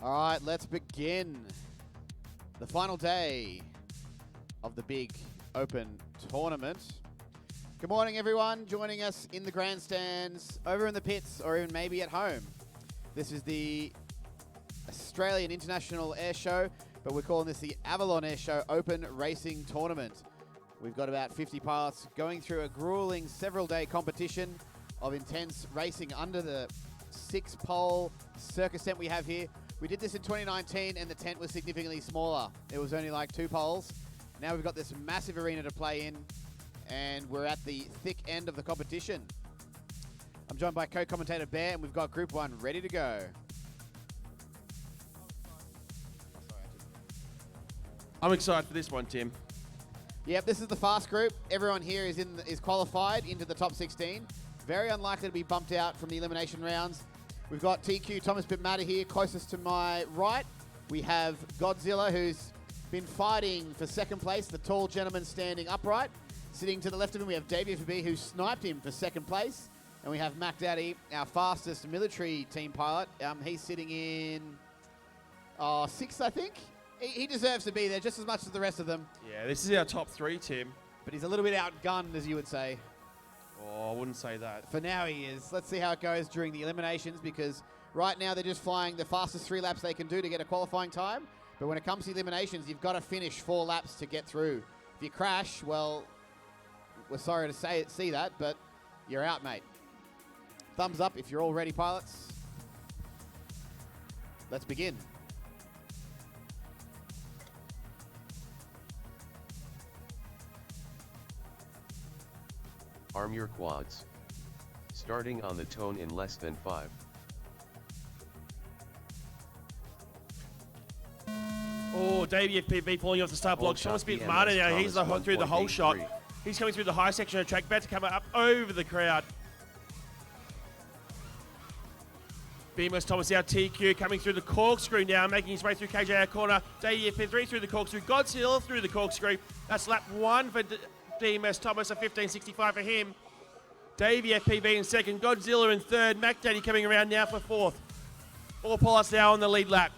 All right, let's begin the final day of the big open tournament. Good morning, everyone joining us in the grandstands, over in the pits, or even maybe at home. This is the Australian International Airshow, but we're calling this the Avalon Airshow Open Racing Tournament. We've got about 50 pilots going through a grueling several-day competition of intense racing under the 6-pole circus tent we have here. We did this in 2019 and the tent was significantly smaller. It was only like 2 poles. Now we've got this massive arena to play in and we're at the thick end of the competition. I'm joined by co-commentator Bear and we've got Group 1 ready to go. I'm excited for this one, Tim. Yep, this is the fast group. Everyone here is qualified into the top 16. Very unlikely to be bumped out from the elimination rounds. We've got TQ Thomas Bitmatter here, closest to my right. We have Godzilla, who's been fighting for second place, the tall gentleman standing upright. Sitting to the left of him, we have Davey FB, who sniped him for second place. And we have Mac Daddy, our fastest military team pilot. He's sitting in 6th, I think. He deserves to be there just as much as the rest of them. Yeah, this is our top 3, Tim. But he's a little bit outgunned, as you would say. Oh, I wouldn't say that. For now he is. Let's see how it goes during the eliminations, because right now they're just flying the fastest 3 laps they can do to get a qualifying time. But when it comes to eliminations, you've got to finish 4 laps to get through. If you crash, well, we're sorry to see that, but you're out, mate. Thumbs up if you're all ready, pilots. Let's begin. Arm your quads. Starting on the tone in less than 5. Oh, Davey FPV pulling off the start block. Thomas Bitmatter now, he's through the whole shot. He's coming through the high section of the track, about to come up over the crowd. Beamos Thomas out, TQ coming through the corkscrew now, making his way through KJR corner. Davey FP3 through the corkscrew, Godzilla through the corkscrew. That's lap 1 for DMS Thomas, a 15.65 for him. Davey FPV in second, Godzilla in third, Mac Daddy coming around now for 4th. All pilots now on the lead lap.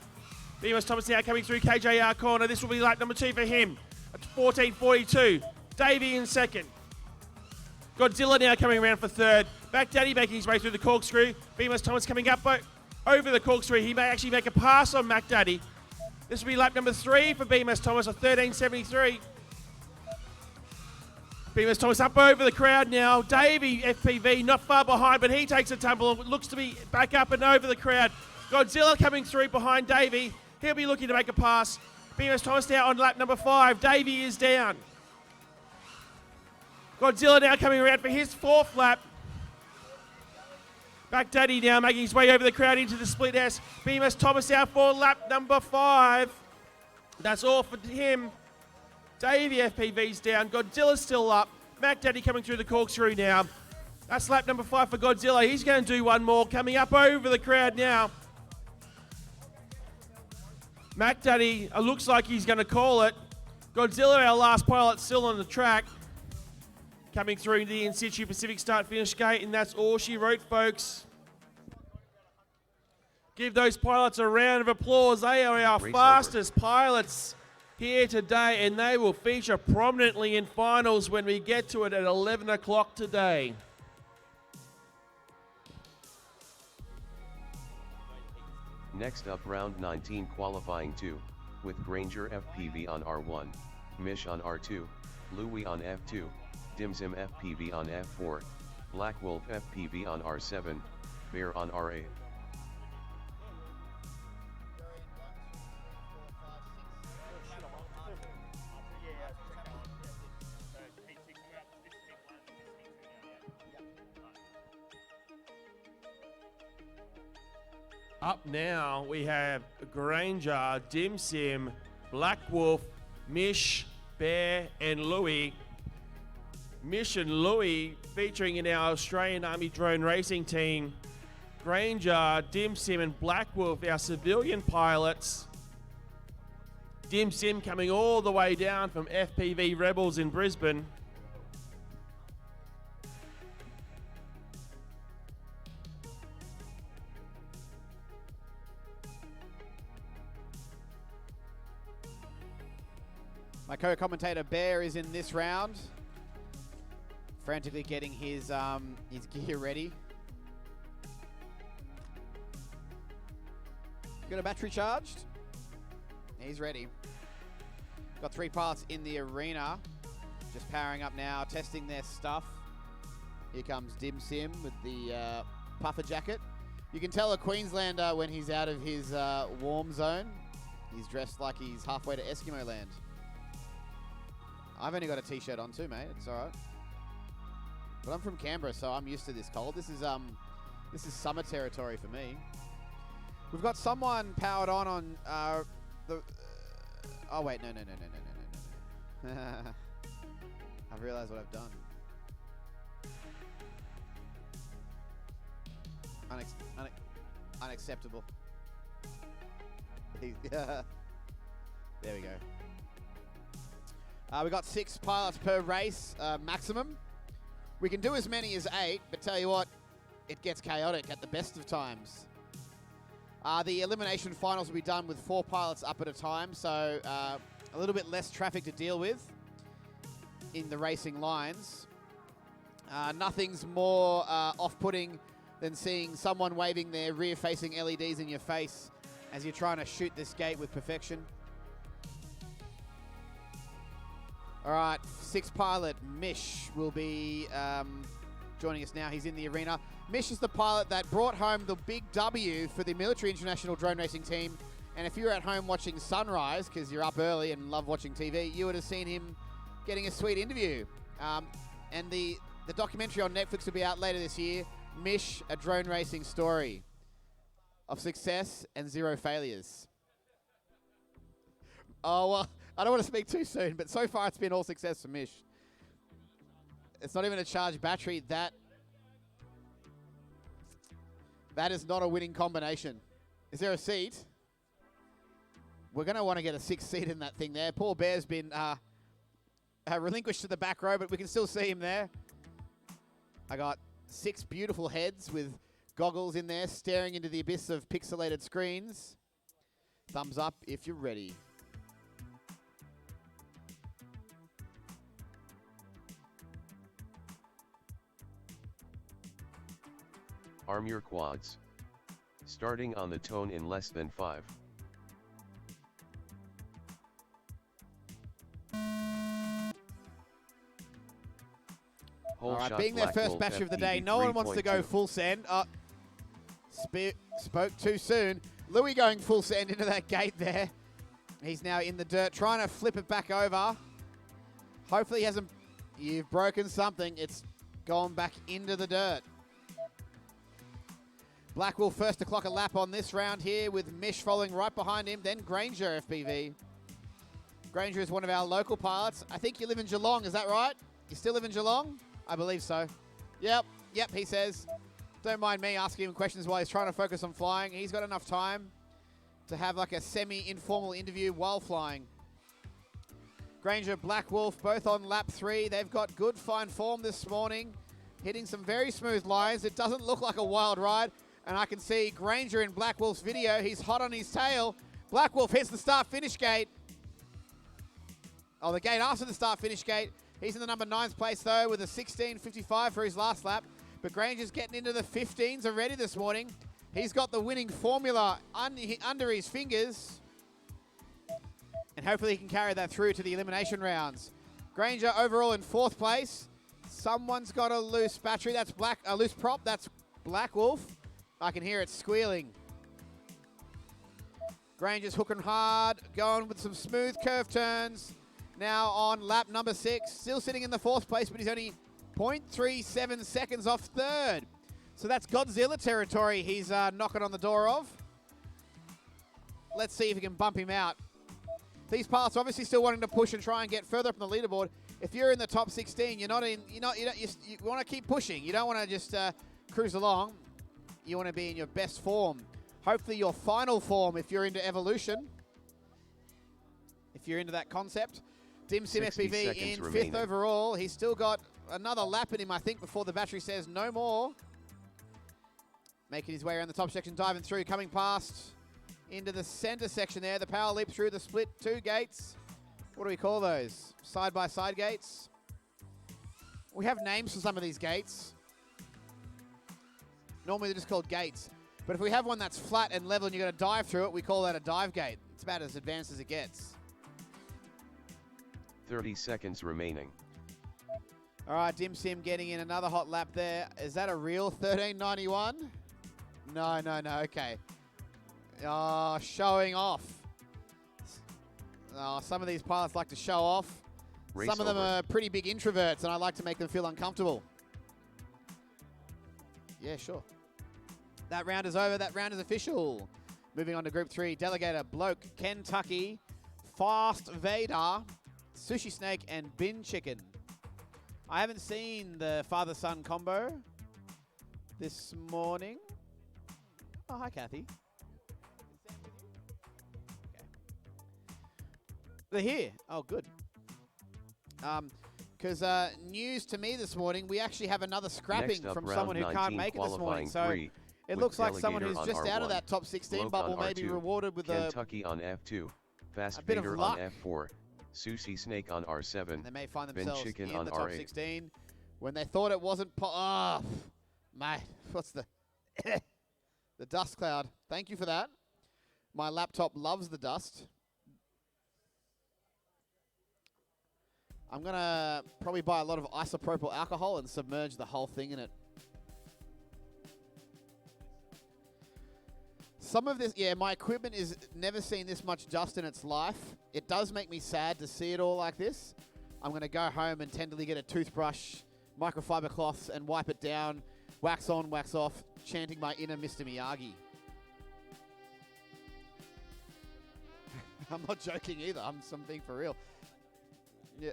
DMS Thomas now coming through KJR corner. This will be lap number 2 for him at 14.42. Davey in second. Godzilla now coming around for third. Mac Daddy making his way through the corkscrew. Beamos Thomas coming up over the corkscrew. He may actually make a pass on Mac Daddy. This will be lap number 3 for Beamos Thomas, a 13.73. Beamos Thomas up over the crowd now. Davey FPV not far behind, but he takes a tumble and looks to be back up and over the crowd. Godzilla coming through behind Davey. He'll be looking to make a pass. Beamos Thomas now on lap number 5. Davey is down. Godzilla now coming around for his 4th lap. Mac Daddy now making his way over the crowd into the split S. Beamos Thomas out for lap number 5. That's all for him. Davey FPV's down. Godzilla's still up. Mac Daddy coming through the corkscrew now. That's lap number 5 for Godzilla. He's going to do one more. Coming up over the crowd now. Mac Daddy looks like he's going to call it. Godzilla, our last pilot, still on the track. Coming through the in-situ Pacific start-finish gate, and that's all she wrote, folks. Give those pilots a round of applause. They are our fastest pilots here today, and they will feature prominently in finals when we get to it at 11 o'clock today. Next up, round 19 qualifying 2, with Granger FPV on R1, Mish on R2, Louie on F2, Dimsim FPV on F4, Black Wolf FPV on R7, Bear on R8. Up now, we have Granger, Dimsim, Black Wolf, Mish, Bear, and Louie. Mish and Louie featuring in our Australian Army drone racing team. Granger, Dimsim, and Black Wolf, our civilian pilots. Dimsim coming all the way down from FPV Rebels in Brisbane. My co-commentator Bear is in this round, frantically getting his gear ready. Got a battery charged? He's ready. Got 3 pilots in the arena, just powering up now, testing their stuff. Here comes Dim Sim with the puffer jacket. You can tell a Queenslander when he's out of his warm zone. He's dressed like he's halfway to Eskimo land. I've only got a t-shirt on too, mate. It's all right. But I'm from Canberra, so I'm used to this cold. This is summer territory for me. We've got someone powered on the. Oh wait, no. I've realised what I've done. Unacceptable. There we go. We got 6 pilots per race maximum. We can do as many as 8, but tell you what, it gets chaotic at the best of times. The elimination finals will be done with 4 pilots up at a time, so a little bit less traffic to deal with in the racing lines. Nothing's more off-putting than seeing someone waving their rear-facing LEDs in your face as you're trying to shoot this gate with perfection. All right, 6th pilot Mish will be joining us now. He's in the arena. Mish is the pilot that brought home the big W for the Military International Drone Racing Team. And if you're at home watching Sunrise, because you're up early and love watching TV, you would have seen him getting a sweet interview. And the documentary on Netflix will be out later this year. Mish, a drone racing story of success and 0 failures. Oh, well, I don't want to speak too soon, but so far it's been all success for Mish. It's not even a charged battery. That is not a winning combination. Is there a seat? We're going to want to get a 6th seat in that thing there. Poor Bear's been relinquished to the back row, but we can still see him there. I got 6 beautiful heads with goggles in there, staring into the abyss of pixelated screens. Thumbs up if you're ready. Arm your quads. Starting on the tone in less than 5. All right, being their first battery of the day, no one wants to go full send. Spoke too soon. Louis going full send into that gate there. He's now in the dirt, trying to flip it back over. Hopefully he hasn't... You've broken something. It's gone back into the dirt. Blackwell first to clock a lap on this round here with Mish following right behind him. Then Granger FPV. Granger is one of our local pilots. I think you live in Geelong, is that right? You still live in Geelong? I believe so. Yep, he says. Don't mind me asking him questions while he's trying to focus on flying. He's got enough time to have like a semi-informal interview while flying. Granger, Black Wolf, both on lap 3. They've got good fine form this morning, hitting some very smooth lines. It doesn't look like a wild ride, and I can see Granger in Black Wolf's video. He's hot on his tail. Black Wolf hits the start-finish gate. Oh, the gate after the start-finish gate. He's in the number 9th place, though, with a 16.55 for his last lap. But Granger's getting into the 15s already this morning. He's got the winning formula under his fingers. And hopefully he can carry that through to the elimination rounds. Granger overall in 4th place. Someone's got a loose battery. That's a loose prop. That's Black Wolf. I can hear it squealing. Granger's hooking hard, going with some smooth curve turns. Now on lap number 6, still sitting in the 4th place, but he's only 0.37 seconds off 3rd. So that's Godzilla territory he's knocking on the door of. Let's see if we can bump him out. These pilots are obviously still wanting to push and try and get further up on the leaderboard. If you're in the top 16, you want to keep pushing. You don't want to just cruise along. You want to be in your best form. Hopefully your final form if you're into evolution. If you're into that concept. Dim Sim FPV in 5th overall. He's still got another lap in him, I think, before the battery says no more. Making his way around the top section, diving through, coming past into the center section there. The power leap through the split 2 gates. What do we call those? Side-by-side gates? We have names for some of these gates. Normally they're just called gates. But if we have one that's flat and level and you're going to dive through it, we call that a dive gate. It's about as advanced as it gets. 30 seconds remaining. All right, Dim Sim getting in another hot lap there. Is that a real 1391? No, okay. Oh, showing off. Oh, some of these pilots like to show off. Race Some of them over. are pretty big introverts, and I like to make them feel uncomfortable. Yeah, sure. That round is over. That round is official. Moving on to Group 3. Delegator, Bloke, Kentucky, Fast Vader, Sushi Snake, and Bin Chicken. I haven't seen the father-son combo this morning. Oh, hi, Kathy. Okay. They're here. Oh, good. Because news to me this morning, we actually have another scrapping Next up, from round someone who can't 19 make it this morning. qualifying So three, it with looks like someone Delegator who's on just out of R1, that top 16 Bloke bubble on may be R2, rewarded with Kentucky on F2, Fast a bit of Vader luck. on F4, Sushi Snake on R7, they may find Ben themselves Chicken in on the top R8. 16 when they thought it wasn't. Oh, mate, what's the the dust cloud? Thank you for that. My laptop loves the dust. I'm going to probably buy a lot of isopropyl alcohol and submerge the whole thing in it. Some of this, yeah, my equipment is never seen this much dust in its life. It does make me sad to see it all like this. I'm going to go home and tenderly get a toothbrush, microfiber cloths, and wipe it down, wax on, wax off, chanting my inner Mr. Miyagi. I'm not joking either. I'm being for real. Yeah.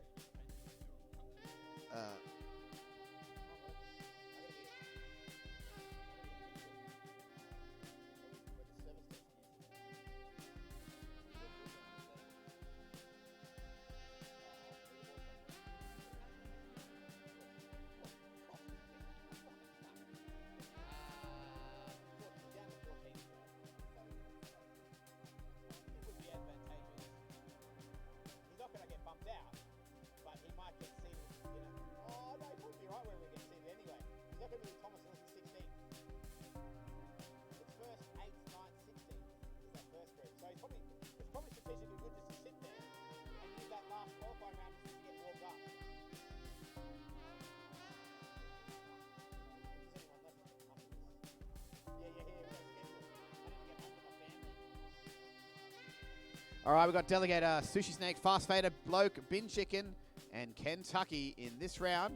All right, we've got Delegator, Sushi Snake, Fast Vader, Bloke, Bin Chicken, and Kentucky in this round.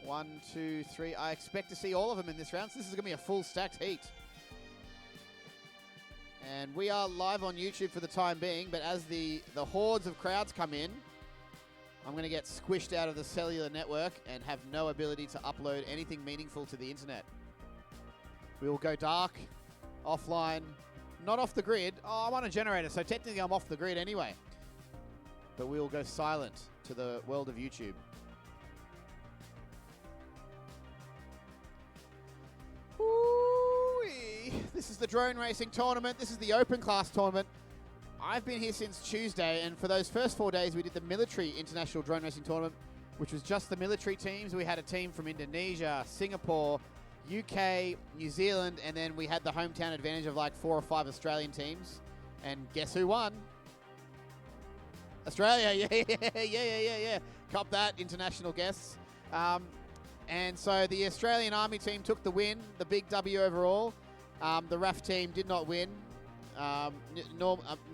1, 2, 3. I expect to see all of them in this round, so this is going to be a full stacked heat. And we are live on YouTube for the time being, but as the hordes of crowds come in, I'm going to get squished out of the cellular network and have no ability to upload anything meaningful to the internet. We will go dark, offline, not off the grid. Oh, I'm on a generator, so technically I'm off the grid anyway. But we will go silent to the world of YouTube. Ooh-wee. This is the drone racing tournament. This is the open class tournament. I've been here since Tuesday, and for those first 4 days, we did the military international drone racing tournament, which was just the military teams. We had a team from Indonesia, Singapore, UK, New Zealand, and then we had the hometown advantage of like 4 or 5 Australian teams. And guess who won? Australia, yeah. Cop that, international guests. And so the Australian Army team took the win, the big W overall. The RAF team did not win. Not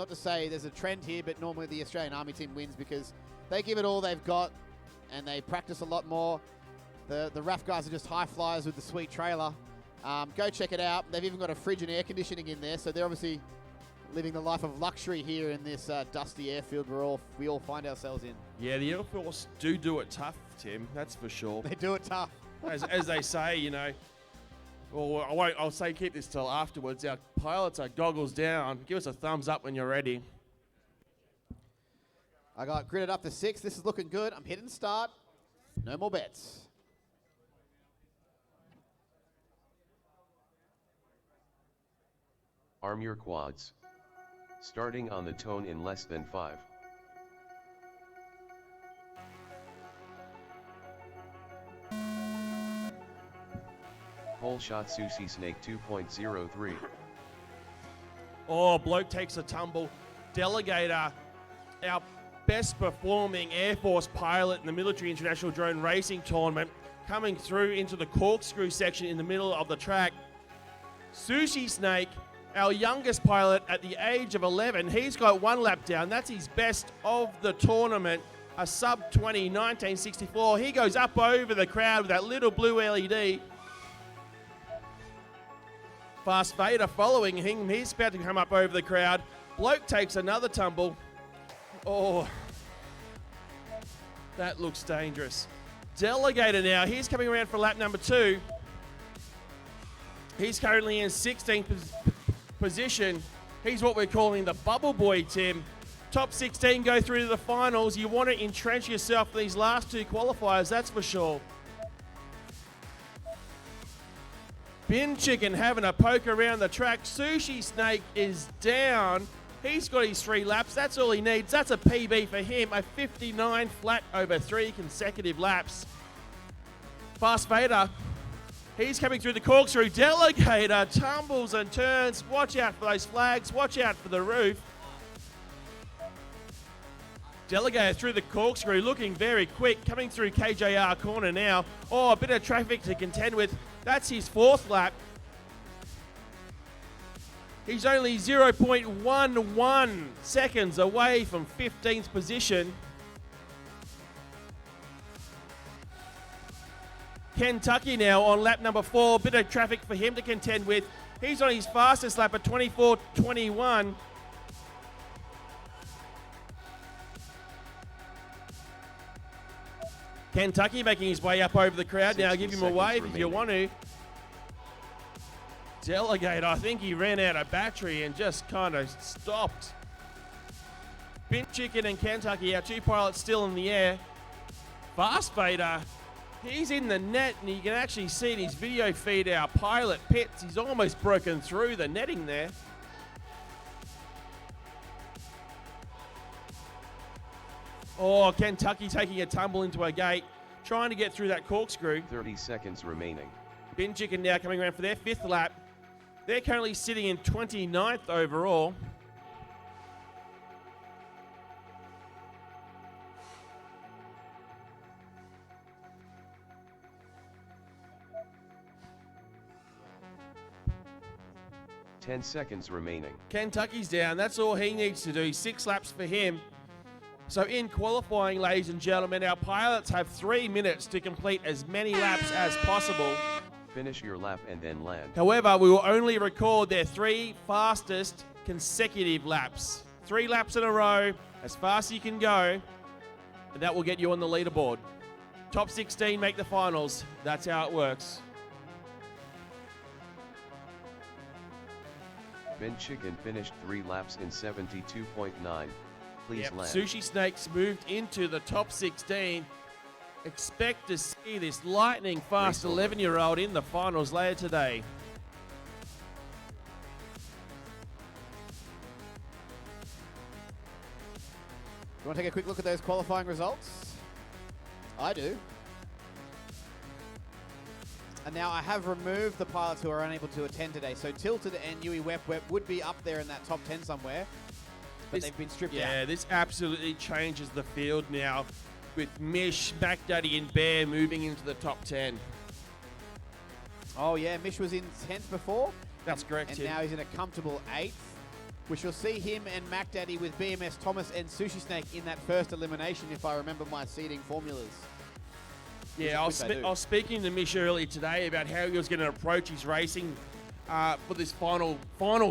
to say there's a trend here, but normally the Australian Army team wins because they give it all they've got and they practice a lot more. The RAF guys are just high flyers with the sweet trailer. Go check it out. They've even got a fridge and air conditioning in there, so they're obviously living the life of luxury here in this dusty airfield we all find ourselves in. Yeah, the Air Force do it tough, Tim. That's for sure. They do it tough. As they say, you know. Well, I'll say keep this till afterwards. Our pilots are goggles down. Give us a thumbs up when you're ready. I got gridded up for 6. This is looking good. I'm hitting start. No more bets. Arm your quads. Starting on the tone in less than 5, Pole shot Sushi Snake 2.03. Oh, bloke takes a tumble. Delegator, our best performing Air Force pilot in the Military International Drone Racing Tournament, coming through into the corkscrew section in the middle of the track. Sushi Snake, our youngest pilot at the age of 11, he's got 1 lap down. That's his best of the tournament, a sub 20, 1964. He goes up over the crowd with that little blue LED. Fast Vader following him. He's about to come up over the crowd. Bloke takes another tumble. Oh, that looks dangerous. Delegator now, he's coming around for lap number 2. He's currently in 16th position. He's what we're calling the bubble boy, Tim. Top 16 go through to the finals. You want to entrench yourself for these last 2 qualifiers, that's for sure. Bin Chicken having a poke around the track. Sushi Snake is down. He's got his 3 laps. That's all he needs. That's a PB for him. A 59 flat over 3 consecutive laps. Fast Vader, he's coming through the corkscrew. Delegator tumbles and turns. Watch out for those flags. Watch out for the roof. Delegator through the corkscrew, looking very quick. Coming through KJR corner now. Oh, a bit of traffic to contend with. That's his 4th lap. He's only 0.11 seconds away from 15th position. Kentucky now on lap number 4. Bit of traffic for him to contend with. He's on his fastest lap at 24.21. Kentucky making his way up over the crowd now. Give him a wave if you want to. Delegate, I think he ran out of battery and just kind of stopped. Bin Chicken and Kentucky, our 2 pilots still in the air. Fast Vader, he's in the net and you can actually see in his video feed our pilot Pitts. He's almost broken through the netting there. Oh, Kentucky taking a tumble into a gate, trying to get through that corkscrew. 30 seconds remaining. Bin Chicken now coming around for their 5th lap. They're currently sitting in 29th overall. Ten seconds remaining. Kentucky's down. That's all he needs to do. 6 laps for him. So in qualifying, ladies and gentlemen, our pilots have 3 minutes to complete as many laps as possible. Finish your lap and then land. However, we will only record their 3 fastest consecutive laps. 3 laps in a row, as fast as you can go, and that will get you on the leaderboard. Top 16 make the finals. That's how it works. Bin Chicken finished 3 laps in 72.9. Please land. Sushi Snakes moved into the top 16. Expect to see this lightning fast 11-year-old in the finals later today. You want to take a quick look at those qualifying results? I do. And now I have removed the pilots who are unable to attend today. So Tilted and Yui Wep would be up there in that top 10 somewhere. But they've been stripped out. Yeah, this absolutely changes the field now with Mish, MacDaddy and Bear moving into the top 10. Oh yeah, Mish was in 10th before. That's correct, And Tim. now he's in a comfortable 8th. We shall see him and MacDaddy with BMS Thomas and Sushi Snake in that first elimination if I remember my seeding formulas. Yeah, I was speaking to Mish earlier today about how he was going to approach his racing for this final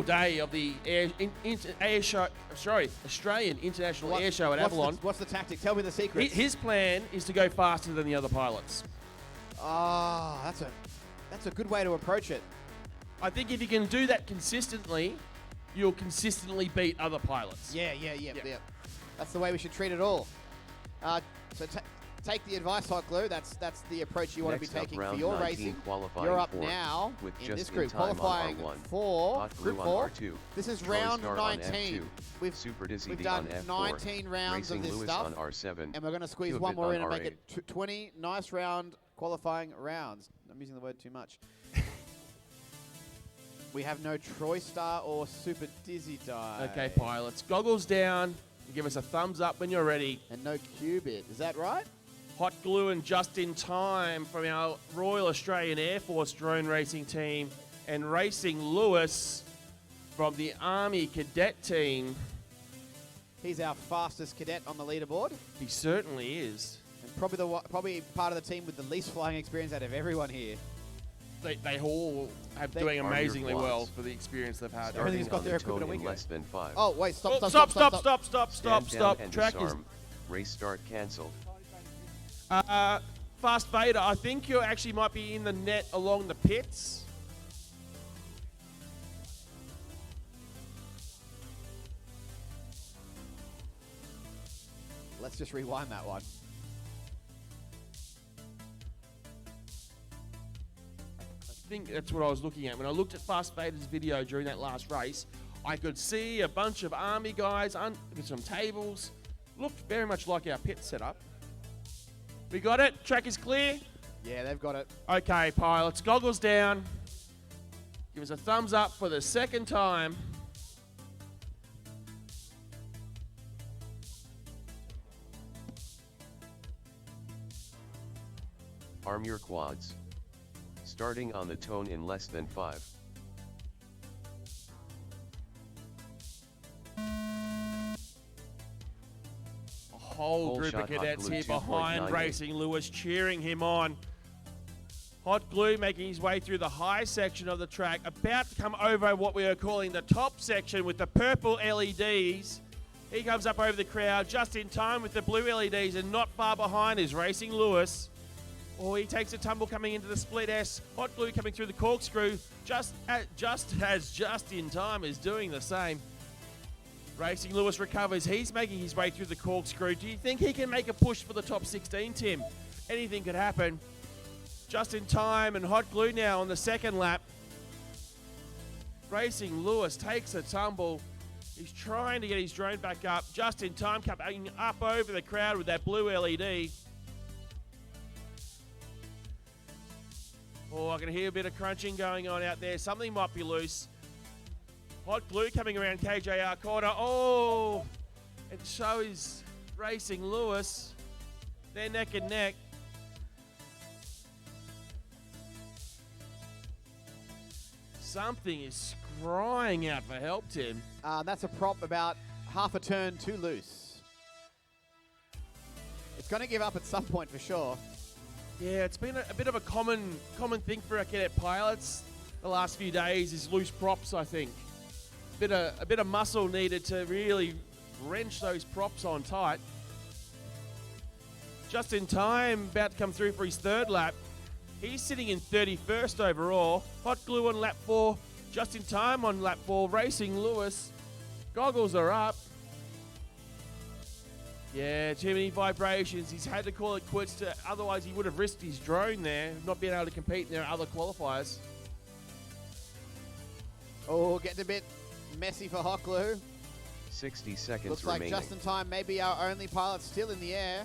day of the Australian International Air Show at Avalon. What's the tactic? Tell me the secret. His plan is to go faster than the other pilots. Ah, that's a good way to approach it. I think if you can do that consistently, you'll consistently beat other pilots. Yeah. That's the way we should treat it all. So take the advice, Hot Glue. That's the approach you want to be taking for your racing. You're up now in this group, qualifying for Group 4. This is round 19. We've done 19 rounds of this stuff, and we're going to squeeze one more in and make it 20 nice round qualifying rounds. I'm using the word too much. We have no Troy Star or Super Dizzy Die. Okay, pilots. Goggles down. Give us a thumbs up when you're ready. And no Qubit. Is that right? Hot Glue and Just in Time from our Royal Australian Air Force drone racing team. And Racing Lewis from the Army Cadet team. He's our fastest cadet on the leaderboard. He certainly is. And probably part of the team with the least flying experience out of everyone here. They all have doing amazingly well for the experience they've had. Everything's got their equipment a in week ago. less than 5. Oh, wait, stop. Stop. Stand down and Track is disarm. Race start cancelled. Fast Vader. I think you actually might be in the net along the pits. Let's just rewind that one. I think that's what I was looking at. When I looked at Fast Vader's video during that last race, I could see a bunch of Army guys with some tables. Looked very much like our pit setup. We got it? Track is clear? Yeah, they've got it. Okay, pilots, goggles down. Give us a thumbs up for the second time. Arm your quads. Starting on the tone in less than 5. A whole group of shot, Hot cadets Glue here behind 2.98. Racing Lewis, cheering him on. Hot Glue making his way through the high section of the track, about to come over what we are calling the top section with the purple LEDs. He comes up over the crowd just in time with the blue LEDs, and not far behind is Racing Lewis. Oh, he takes a tumble coming into the split S. Hot Glue coming through the corkscrew, just as Just in Time is doing the same. Racing Lewis recovers. He's making his way through the corkscrew. Do you think he can make a push for the top 16, Tim? Anything could happen. Just in Time and Hot Glue now on the second lap. Racing Lewis takes a tumble. He's trying to get his drone back up. Just in Time coming up over the crowd with that blue LED. Oh, I can hear a bit of crunching going on out there. Something might be loose. Hot Glue coming around KJR corner. Oh, and so is Racing Lewis. They're neck and neck. Something is crying out for help, Tim. That's a prop about half a turn too loose. It's going to give up at some point for sure. Yeah, it's been a bit of a common thing for our cadet pilots the last few days is loose props, I think. A bit of muscle needed to really wrench those props on tight. Just in Time, about to come through for his third lap. He's sitting in 31st overall. Hot Glue on lap 4. Just in Time on lap 4. Racing Lewis. Goggles are up. Yeah, too many vibrations. He's had to call it quits. Otherwise, he would have risked his drone there, not being able to compete in their other qualifiers. Oh, getting a bit messy for Hot Glue. 60 seconds Looks like remaining. Just in Time may be our only pilot still in the air.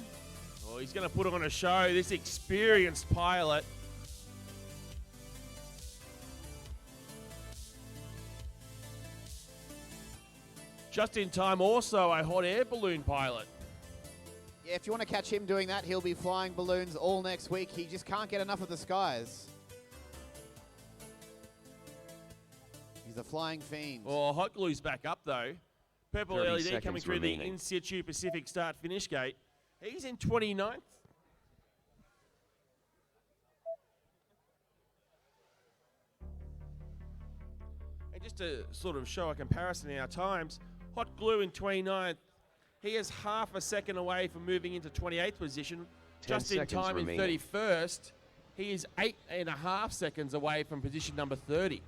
Oh, he's going to put on a show, this experienced pilot. Just in Time, also a hot air balloon pilot. Yeah, if you want to catch him doing that, he'll be flying balloons all next week. He just can't get enough of the skies. He's a flying fiend. Oh, Hot Glue's back up, though. Purple 30 LED seconds coming through remaining. the in-situ Pacific start-finish gate. He's in 29th. And just to sort of show a comparison in our times, Hot Glue in 29th. He is half a second away from moving into 28th position. 10 Just in seconds Time in remaining. 31st. He is 8.5 seconds away from position number 30.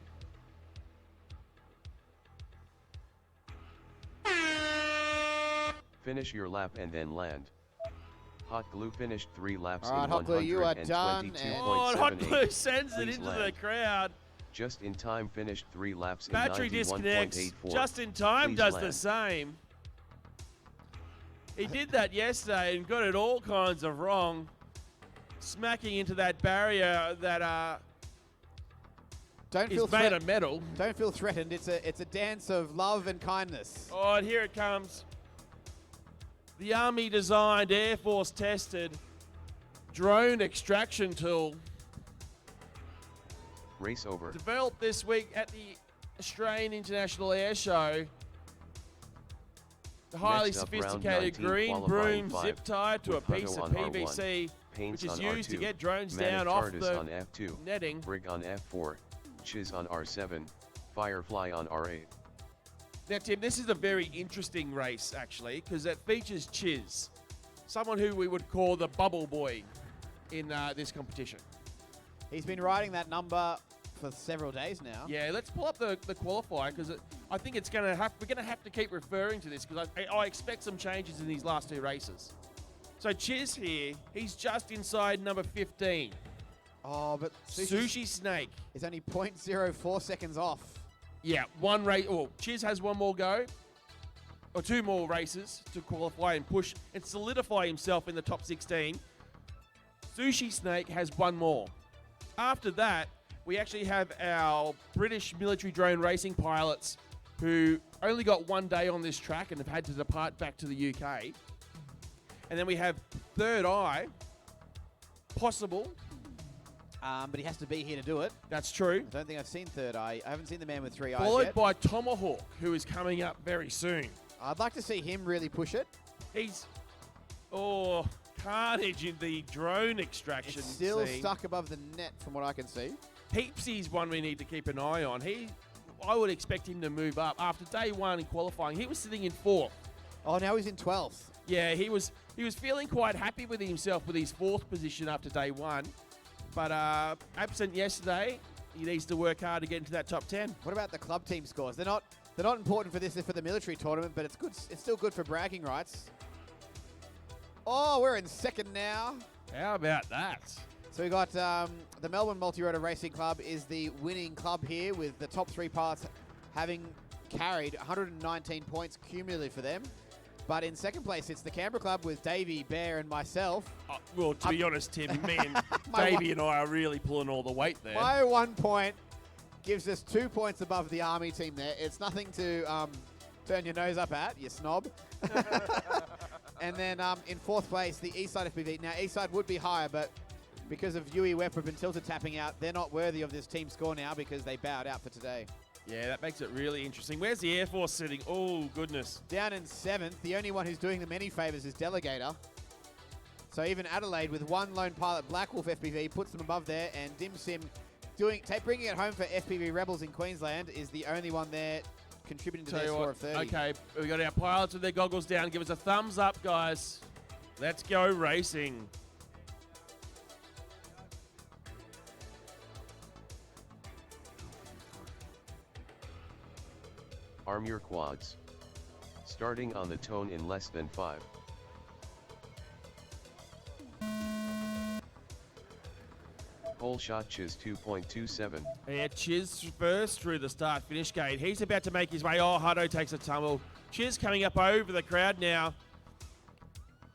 Finish your lap and then land. Hot Glue finished 3 laps All right, in Hot Glue, you are done, and- 122.78. Oh, and Hot Glue sends it Please into land. the crowd. Just in Time finished 3 laps Battery in disconnects. 91.84. Just in Time Please does land. the same. He did that yesterday and got it all kinds of wrong. Smacking into that barrier that Don't is feel made of metal. Don't feel threatened. It's a dance of love and kindness. Oh, and here it comes. The Army-designed, Air Force-tested drone extraction tool. Race over. Developed this week at the Australian International Airshow. The highly Next up, round sophisticated 19 green qualifying broom 5, zip tied to a with Hutto piece of on R1, PVC, Paints which is on used to R2, get drones Manic down off Tardis the on F2, netting. Brig on F4, Chiz on R7, Firefly on R8. Now, Tim, this is a very interesting race, actually, because it features Chiz, someone who we would call the bubble boy in this competition. He's been riding that number for several days now. Yeah, let's pull up the qualifier, because I think we're going to have to keep referring to this, because I expect some changes in these last two races. So Chiz here, he's just inside number 15. Oh, but Sushi Snake. is only 0.04 seconds off. Yeah, one race. Oh, Chiz has one more go, or two more races to qualify and push and solidify himself in the top 16. Sushi Snake has one more. After that, we actually have our British military drone racing pilots who only got 1 day on this track and have had to depart back to the UK. And then we have Third Eye, possible. But he has to be here to do it. That's true. I don't think I've seen Third Eye. I haven't seen the man with 3 eyes Followed yet. by Tomahawk, who is coming up very soon. I'd like to see him really push it. He's, carnage in the drone extraction It's still scene. stuck above the net from what I can see. Peepsy's one we need to keep an eye on. I would expect him to move up. After day one in qualifying, he was sitting in 4th. Oh, now he's in 12th. Yeah, he was feeling quite happy with himself with his 4th position after day one. But absent yesterday, he needs to work hard to get into that top 10. What about the club team scores? They're not important for this. They're for the military tournament, but it's good. It's still good for bragging rights. Oh, we're in 2nd now. How about that? So we got the Melbourne Multi-Rotor Racing Club is the winning club here, with the top 3 pilots having carried 119 points cumulatively for them. But in 2nd place, it's the Canberra Club with Davey, Bear, and myself. Well, to be honest, Tim, me and Davey and I are really pulling all the weight there. My 1 point gives us 2 points above the Army team there. It's nothing to turn your nose up at, you snob. And then in 4th place, the Eastside FPV. Now, Eastside would be higher, but because of Yui Weprop and Tilted tapping out, they're not worthy of this team score now because they bowed out for today. Yeah, that makes it really interesting. Where's the Air Force sitting? Oh, goodness. Down in 7th, the only one who's doing them any favours is Delegator. So even Adelaide with 1 lone pilot, Black Wolf FPV, puts them above there, and Dim Sim bringing it home for FPV Rebels in Queensland is the only one there contributing to their score of 30. Okay, we got our pilots with their goggles down. Give us a thumbs up, guys. Let's go racing. Arm your quads. Starting on the tone in less than 5. Pole shot Chiz 2.27. Yeah, Chiz first through the start-finish gate. He's about to make his way. Oh, Hutto takes a tumble. Chiz coming up over the crowd now.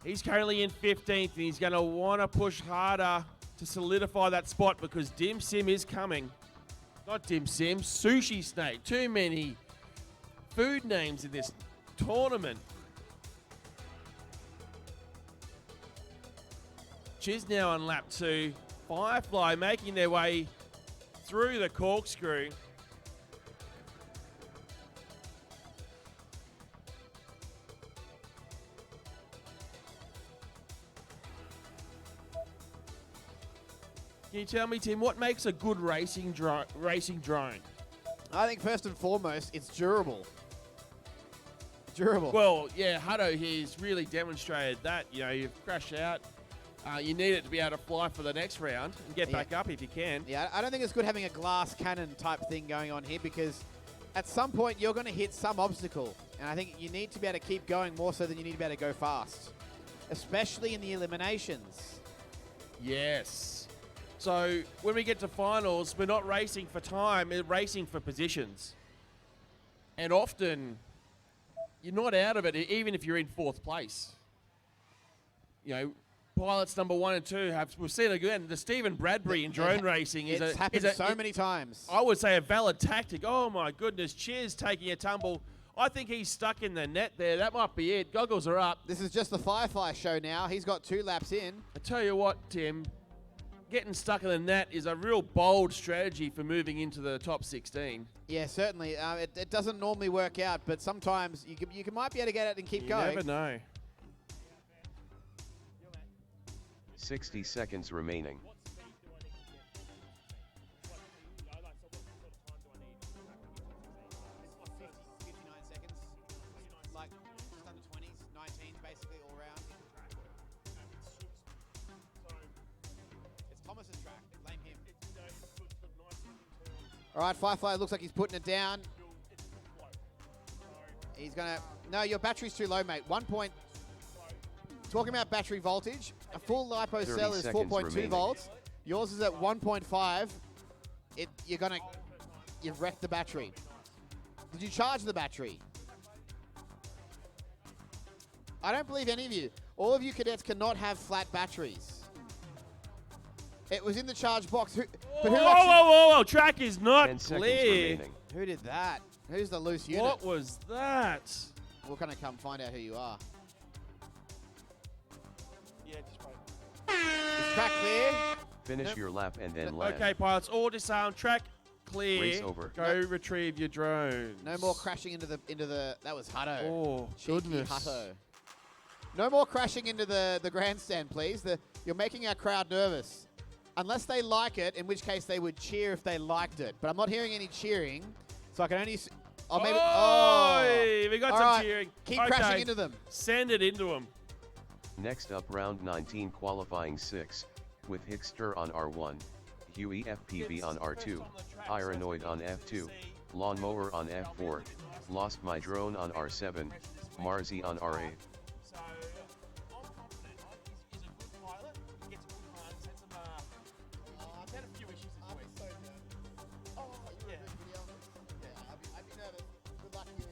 He's currently in 15th, and he's going to want to push harder to solidify that spot because Dim Sim is coming. Not Dim Sim, Sushi Snake. Too many food names in this tournament. Chiz now on lap 2. Firefly making their way through the corkscrew. Can you tell me, Tim, what makes a good racing drone? I think first and foremost, it's durable. Durable. Well, yeah, Hutto here's really demonstrated that. You know, you've crashed out. You need it to be able to fly for the next round and get back up if you can. Yeah, I don't think it's good having a glass cannon type thing going on here because at some point you're going to hit some obstacle. And I think you need to be able to keep going more so than you need to be able to go fast. Especially in the eliminations. Yes. So when we get to finals, we're not racing for time, we're racing for positions. And often, you're not out of it even if you're in 4th place. You know, pilots number 1 and 2 we've seen it again. The Stephen Bradbury in drone racing It's happened so many times. I would say a valid tactic. Oh my goodness, Cheers taking a tumble. I think he's stuck in the net there. That might be it. Goggles are up. This is just the Firefly show now. He's got 2 laps in. I tell you what, Tim, getting stuck in the net is a real bold strategy for moving into the top 16. Yeah, certainly. It doesn't normally work out, but sometimes you might be able to get it and keep going. You never know. 60 seconds remaining. Like just under 20s, 19s, basically all round. It's Thomas's track. Blame him. All right, Firefly looks like he's putting it down. He's gonna. No, your battery's too low, mate. 1 point. Talking about battery voltage, a full LiPo cell is 4.2 volts. Yours is at 1.5. You've wrecked the battery. Did you charge the battery? I don't believe any of you. All of you cadets cannot have flat batteries. It was in the charge box. Whoa. Track is 10 not seconds clear. remaining. Who did that? Who's the loose unit? What was that? We're going to come find out who you are. Yeah, just wait. Is track clear? Finish your lap and then land. Okay, pilots, all disarmed. Track clear. Race over. Go retrieve your drones. No more crashing into the. That was Hutto. Oh, Cheeky goodness. Hutto. No more crashing into the grandstand, please. You're making our crowd nervous. Unless they like it, in which case they would cheer if they liked it. But I'm not hearing any cheering, so I can only. Oh, maybe. Oh, we got All some right, cheering. keep Okay, crashing into them. Send it into them. Next up, round 19 qualifying 6, with Hickster on R1, Huey FPV on R2, Ironoid on F2, Lawnmower on F4, Lost My Drone on R7, Marzi on R8. So, I'm confident. He's a good pilot. He gets a good run, sets him I've had a few issues this week. so nervous. Oh, you're a good video. Yeah, I'd be nervous. Good luck, Huey.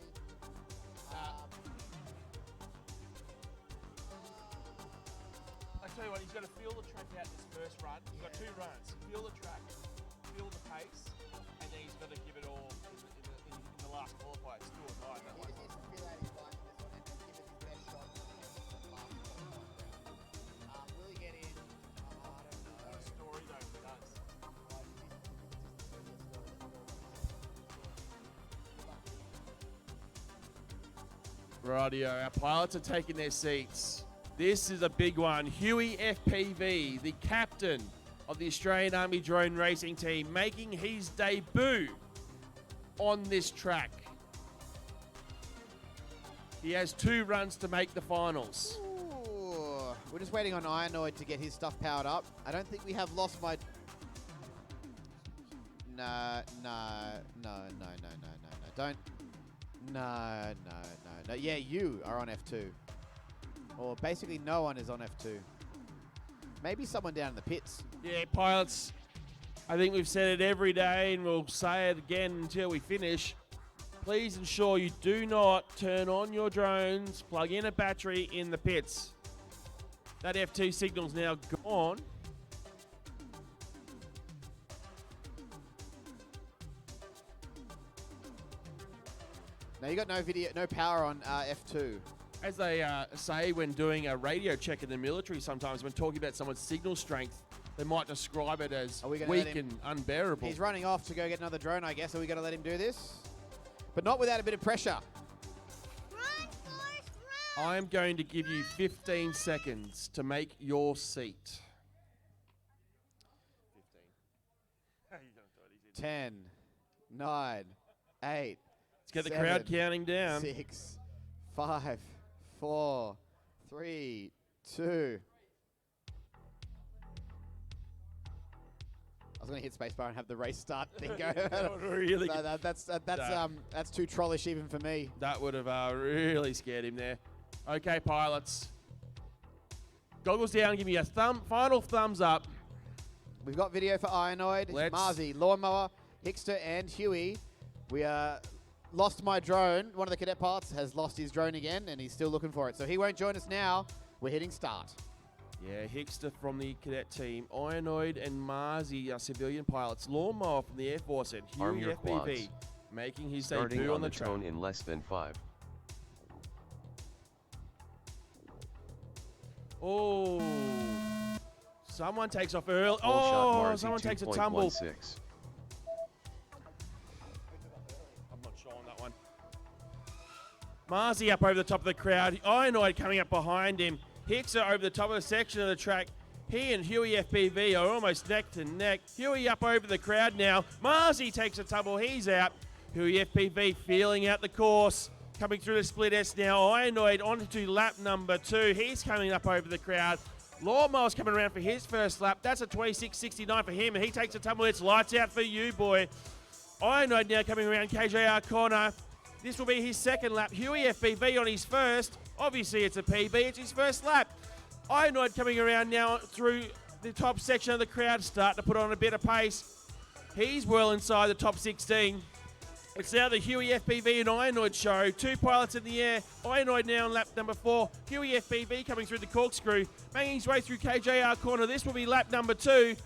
I tell you what, he's got to feel the track out this first run. He's got 2 runs. Feel the track, feel the pace, and then he's got to give it all in the last qualifier. It's 2 or 9, that one. Feel out his line in this one and then give it his best shot in the last qualifying. Will he get in? I don't know. What a story, though, if he does. Rightio, our pilots are taking their seats. This is a big one. Huey FPV, the captain of the Australian Army drone racing team, making his debut on this track. He has 2 runs to make the finals. Ooh, we're just waiting on Ironoid to get his stuff powered up. I don't think we have lost my... No. Don't... No. Yeah, you are on F2. Or basically no one is on F2. Maybe someone down in the pits. Yeah, pilots, I think we've said it every day and we'll say it again until we finish. Please ensure you do not turn on your drones, plug in a battery in the pits. That F2 signal's now gone. Now you got no power on F2. As they say when doing a radio check in the military sometimes, when talking about someone's signal strength, they might describe it as weak and unbearable. He's running off to go get another drone, I guess. Are we going to let him do this? But not without a bit of pressure. I'm going to give you 15 seconds to make your seat. 10, 9, 8. Let's get the crowd counting down. 6, 5, 4, 3, 2. I was going to hit spacebar and have the race start thing go. Really? No, that's too trollish even for me. That would have really scared him there. Okay, pilots. Goggles down. Give me a final thumbs up. We've got video for Ironoid, Marzi, Lawnmower, Hickster, and Huey. We lost my drone. One of the cadet pilots has lost his drone again, and he's still looking for it. So he won't join us now. We're hitting start. Yeah, Hickster from the cadet team. Ironoid and Marzi are civilian pilots. Lawnmower from the Air Force and Arm Huey your FPV quads. making his Starting debut on the track. tone in less than 5. Oh, someone takes off early. Full shot Oh, Marzi someone takes a tumble. 2.16. I'm not sure on that one. Marzi up over the top of the crowd. Ironoid coming up behind him. Hickser over the top of the section of the track. He and Huey FPV are almost neck to neck. Huey up over the crowd now. Marzi takes a tumble. He's out. Huey FPV feeling out the course. Coming through the split S now. Ironoid on to lap number 2. He's coming up over the crowd. Lawnmower's coming around for his first lap. That's a 26.69 for him, and he takes a tumble. It's lights out for you, boy. Ironoid now coming around KJR corner. This will be his second lap. Huey FPV on his first. Obviously, it's a PB. It's his first lap. Ironoid coming around now through the top section of the crowd, starting to put on a bit of pace. He's well inside the top 16. It's now the Huey FPV and Ironoid show. 2 pilots in the air. Ironoid now on lap number 4. Huey FPV coming through the corkscrew, making his way through KJR corner. This will be lap number 2.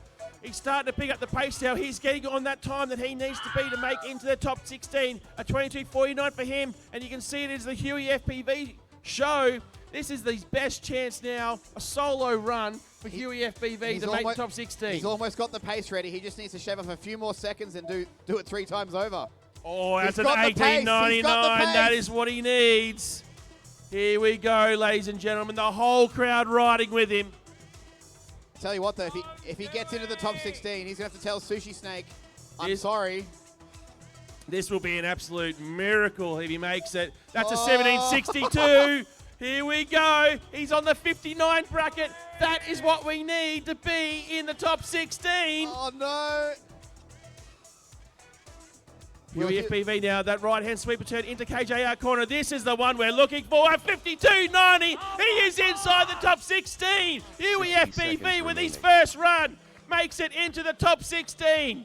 He's starting to pick up the pace now. He's getting on that time that he needs to be to make into the top 16. A 22.49 for him, and you can see it is the Huey FPV show. This is his best chance now, a solo run for Huey FPV to make the top 16. He's almost got the pace ready. He just needs to shave off a few more seconds and do it 3 times over. Oh, that's an He's got the pace. He's got the 18.99. That pace. is what he needs. Here we go, ladies and gentlemen. The whole crowd riding with him. Tell you what, though, if he gets into the top 16, he's going to have to tell Sushi Snake, I'm sorry. This will be an absolute miracle if he makes it. That's a Oh. 17.62. Here we go. He's on the 59 bracket. That is what we need to be in the top 16. Oh, no. Huey FPV now, that right-hand sweeper turn into KJR corner. This is the one we're looking for. At 52.90, he is inside the top 16. Huey 60 FPV seconds with his remaining. first run makes it into the top 16.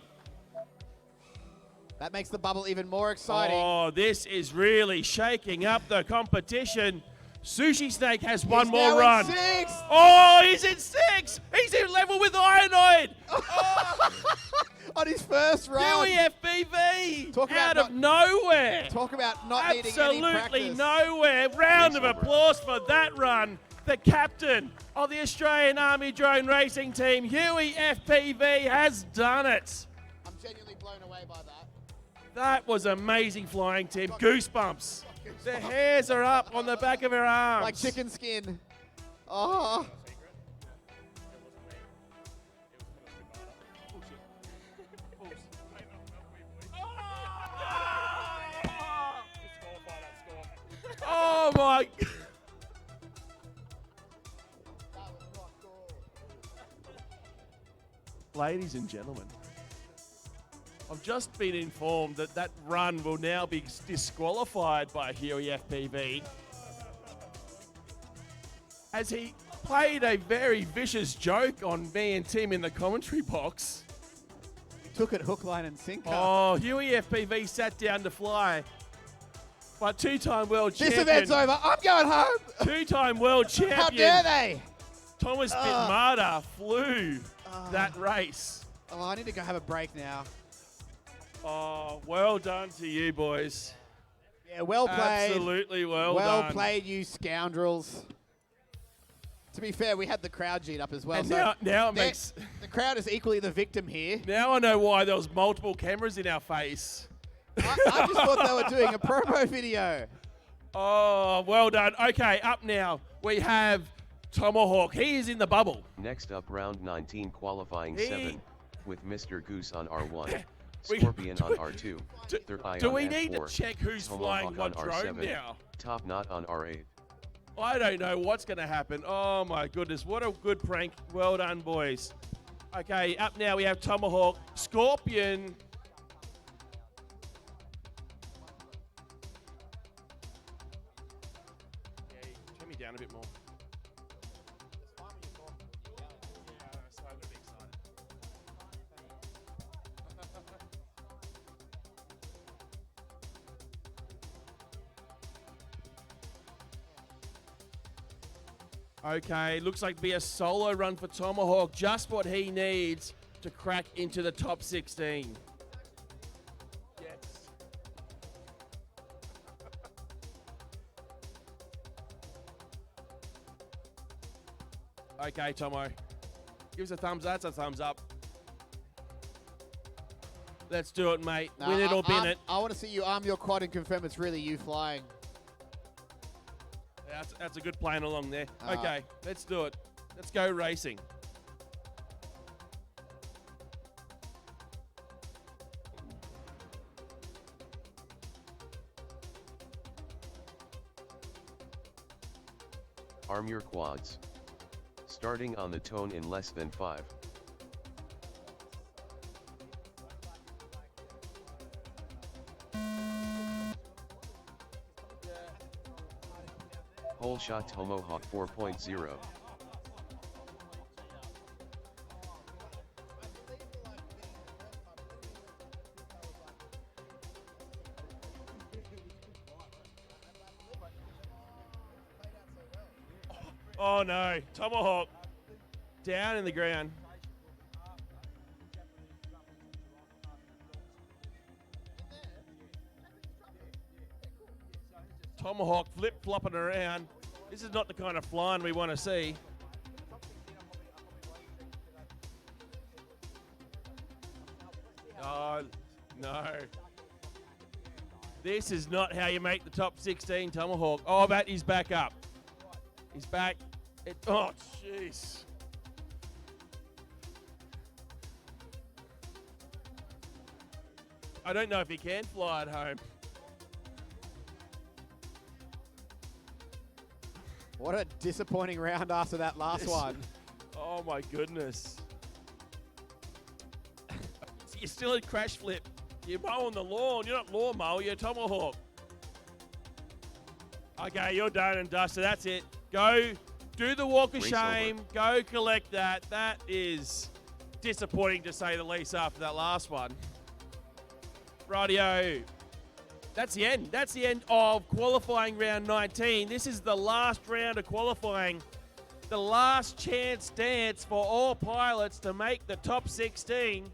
That makes the bubble even more exciting. Oh, this is really shaking up the competition. Sushi Snake has one He's more now run. in 6. Oh, he's in 6. He's in level with Ironoid. Oh, On his first run. Huey FPV Talk about out of nowhere. Talk about not needing any Absolutely practice. nowhere. Round of Race over. applause for that run. The captain of the Australian Army Drone Racing Team, Huey FPV, has done it. I'm genuinely blown away by that. That was amazing flying, Tim. Goosebumps. The hairs are up on the back of her arms. Like chicken skin. Oh. Oh my. Ladies and gentlemen, I've just been informed that that run will now be disqualified by Huey FPV as he played a very vicious joke on me and Tim in the commentary box. Took it hook, line, and sinker. Oh, Huey FPV sat down to fly. But two-time world This champion. event's over. I'm going home. Two-time world champion. How dare they? Thomas Bitmata flew that race. Oh, I need to go have a break now. Oh, well done to you, boys. Yeah, well played. Absolutely well Well done. played, you scoundrels. To be fair, we had the crowd G'd up as well. And so now it makes. the crowd is equally the victim here. Now I know why there was multiple cameras in our face. I just thought they were doing a promo video. Oh, well done. Okay, up now we have Tomahawk. He is in the bubble. Next up, round 19, qualifying He- 7, with Mr. Goose on R1, We- Scorpion on R2, Third Eye Do on we F4, need to check who's flying Tomahawk what on drone R7, now? Top Knot on R8. I don't know what's going to happen. Oh my goodness, what a good prank. Well done, boys. Okay, up now we have Tomahawk, Scorpion. Yeah, turn me down a bit more. Okay, looks like to be a solo run for Tomahawk. Just what he needs to crack into the top 16. Yes. Okay, Tomo. Give us a thumbs up. That's a thumbs up. Let's do it, mate. Now, Win it or bin it. I want to see you arm your quad and confirm it's really you flying. That's a good plan along there. Ah. Okay, let's do it. Let's go racing. Arm your quads. Starting on the tone in less than 5. Whole shot Tomahawk 4.0. Oh no, Tomahawk down in the ground. Tomahawk flip-flopping around. This is not the kind of flying we want to see. Oh, no. This is not how you make the top 16, Tomahawk. Oh, but he's back up. He's back. Oh, jeez. I don't know if he can fly at home. What a disappointing round after that last one. Oh my goodness. You're still in crash flip. You're mowing the lawn. You're not lawn mower, you're Tomahawk. Okay, you're done and dusted. That's it. Go do the walk of Race shame. over. Go collect that. That is disappointing to say the least after that last one. Rightio. That's the end. That's the end of qualifying round 19. This is the last round of qualifying. The last chance dance for all pilots to make the top 16.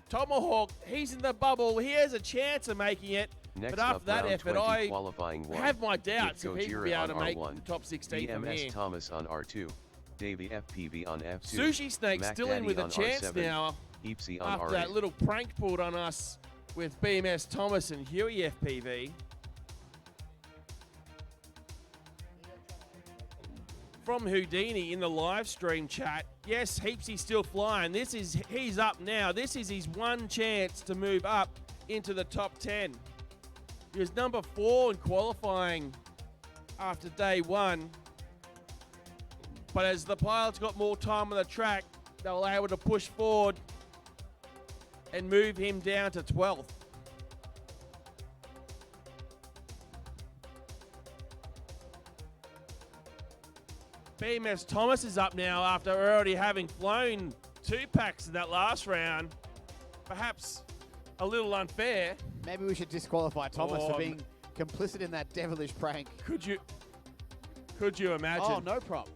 Tomahawk, he's in the bubble. He has a chance of making it. Next but after up, that round effort, 20 I qualifying 1. have my doubts with if he will Gojira be able to on make R1, the top 16 from DMS here. Thomas on R2, Davey FPV on F2, Sushi Snake Mac still in Daddy with a on chance R7, now Heapsy on after R8. that little prank pulled on us with BMS Thomas and Huey FPV. From Houdini in the live stream chat, yes, Heapsy's still flying. He's up now. This is his one chance to move up into the top 10. He was number 4 in qualifying after day 1. But as the pilots got more time on the track, they were able to push forward and move him down to 12th. BMS Thomas is up now after already having flown 2 packs in that last round. Perhaps a little unfair. Maybe we should disqualify Thomas Oh, for being complicit in that devilish prank. Could you imagine? Oh, no problem.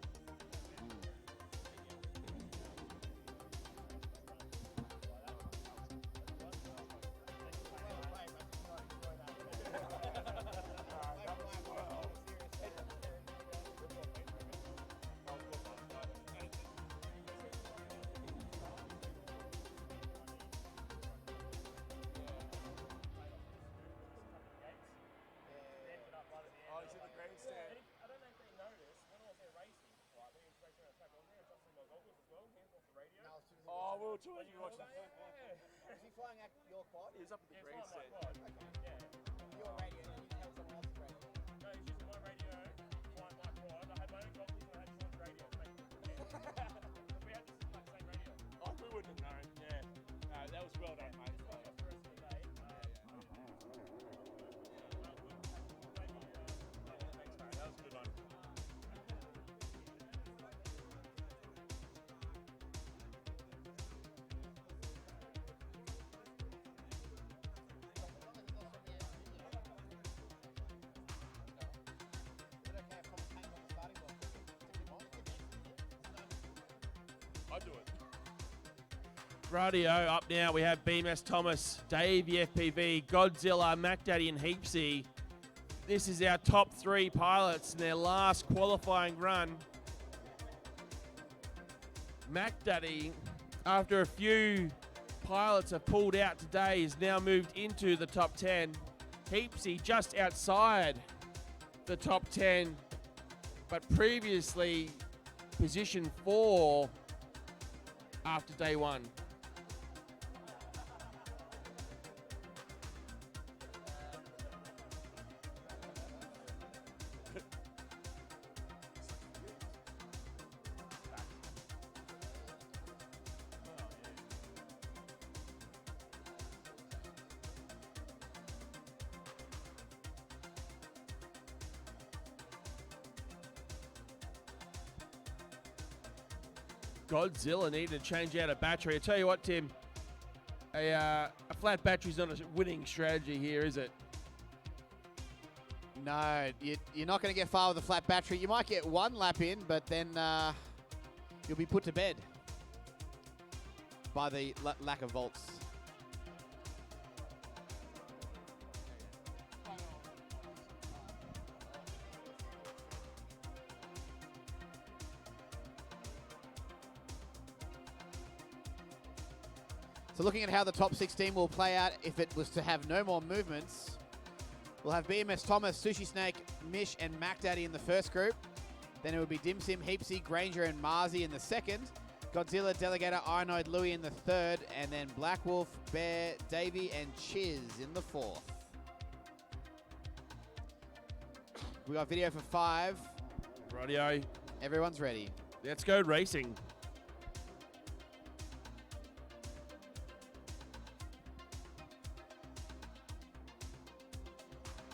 Oh, we were too early to watch that. Is he flying at your quad? He's up at the grandstand. Your radio, and you have someone else's radio. No, he's using my radio, my quad. I had my own goggles and I had Sean's radio. We had this like same radio. Oh, we wouldn't have known. Yeah. That was well done, mate. That was a good one. Radio up now. We have BMS Thomas, Dave the FPV, Godzilla, Mac Daddy, and Heapsy. This is our top 3 pilots in their last qualifying run. Mac Daddy, after a few pilots have pulled out today, is now moved into the top 10. Heapsy just outside the top 10, but previously position 4 after day 1. Godzilla needed to change out a battery. I tell you what, Tim, a flat battery's not a winning strategy here, is it? No, you're not going to get far with a flat battery. You might get 1 lap in, but then you'll be put to bed by the lack of volts. So looking at how the top 16 will play out if it was to have no more movements, we'll have BMS Thomas, Sushi Snake, Mish, and Mac Daddy in the first group. Then it would be Dim Sim, Heapsy, Granger, and Marzi in the second. Godzilla, Delegator, Ironoid, Louie in the third. And then Black Wolf, Bear, Davey, and Chiz in the fourth. We got video for 5. Radio. Everyone's ready. Let's go racing.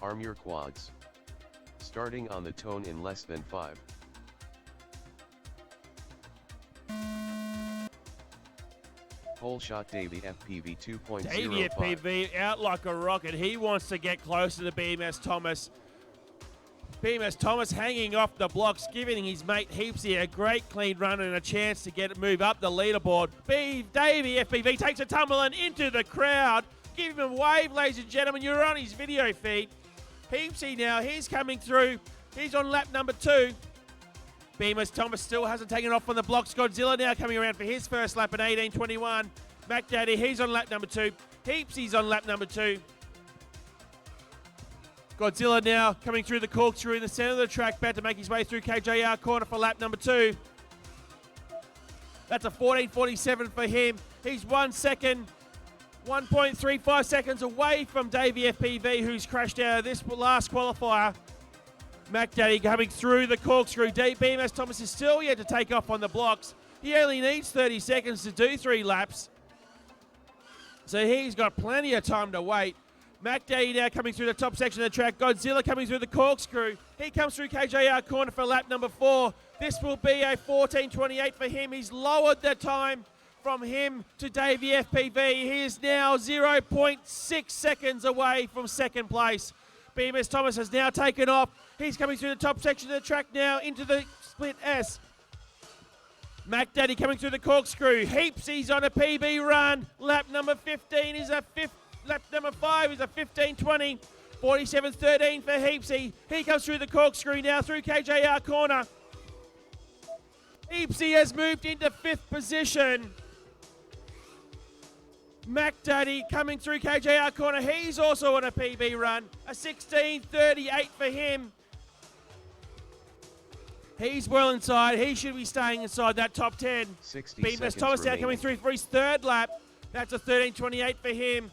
Arm your quads. Starting on the tone in less than 5. Pole shot Davey FPV 2.05. Davey FPV out like a rocket. He wants to get closer to BMS Thomas. BMS Thomas hanging off the blocks, giving his mate Heapsy a great clean run and a chance to move up the leaderboard. Davey FPV takes a tumble and into the crowd. Give him a wave, ladies and gentlemen. You're on his video feed. Heapsy now, he's coming through. He's on lap number 2. BMS Thomas still hasn't taken off on the blocks. Godzilla now coming around for his first lap at 18:21. Mac Daddy, he's on lap number 2. Heapsy's on lap number 2. Godzilla now coming through the corkscrew in the center of the track, about to make his way through KJR corner for lap number 2. That's a 14:47 for him. He's 1 second. 1.35 seconds away from Davey FPV, who's crashed out of this last qualifier. Mac Daddy coming through the corkscrew. BMS Thomas is still yet to take off on the blocks. He only needs 30 seconds to do 3 laps. So he's got plenty of time to wait. Mac Daddy now coming through the top section of the track. Godzilla coming through the corkscrew. He comes through KJR corner for lap number 4. This will be a 14:28 for him. He's lowered the time from him to Davey FPV. He is now 0.6 seconds away from second place. BMS Thomas has now taken off. He's coming through the top section of the track now into the split S. Mac Daddy coming through the corkscrew. Heapsy's on a PB run. Lap number 15 is lap number 5 is a 15:20. 47:13 for Heapsy. He comes through the corkscrew now through KJR corner. Heapsy has moved into 5th position. Mac Daddy coming through KJR corner. He's also on a PB run. A 16:38 for him. He's well inside. He should be staying inside that top 10. BMS Thomas now coming through for his 3rd lap. That's a 13:28 for him.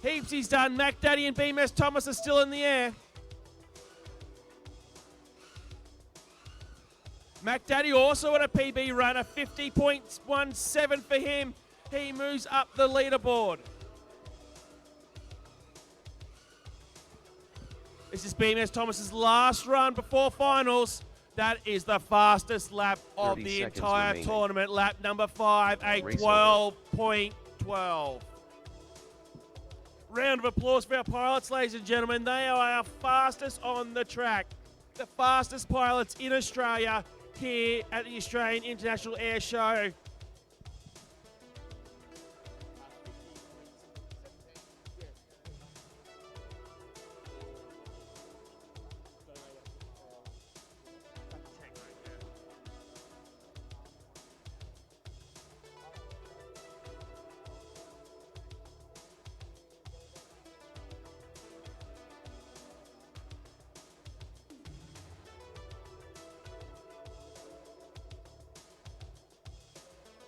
Heapsy's done. Mac Daddy and BMS Thomas are still in the air. Mac Daddy also at a PB run, a 50.17 for him. He moves up the leaderboard. This is BMS Thomas's last run before finals. That is the fastest lap of the entire tournament. Lap number 5, a 12.12. Round of applause for our pilots, ladies and gentlemen. They are our fastest on the track. The fastest pilots in Australia. here at the Australian International Air Show.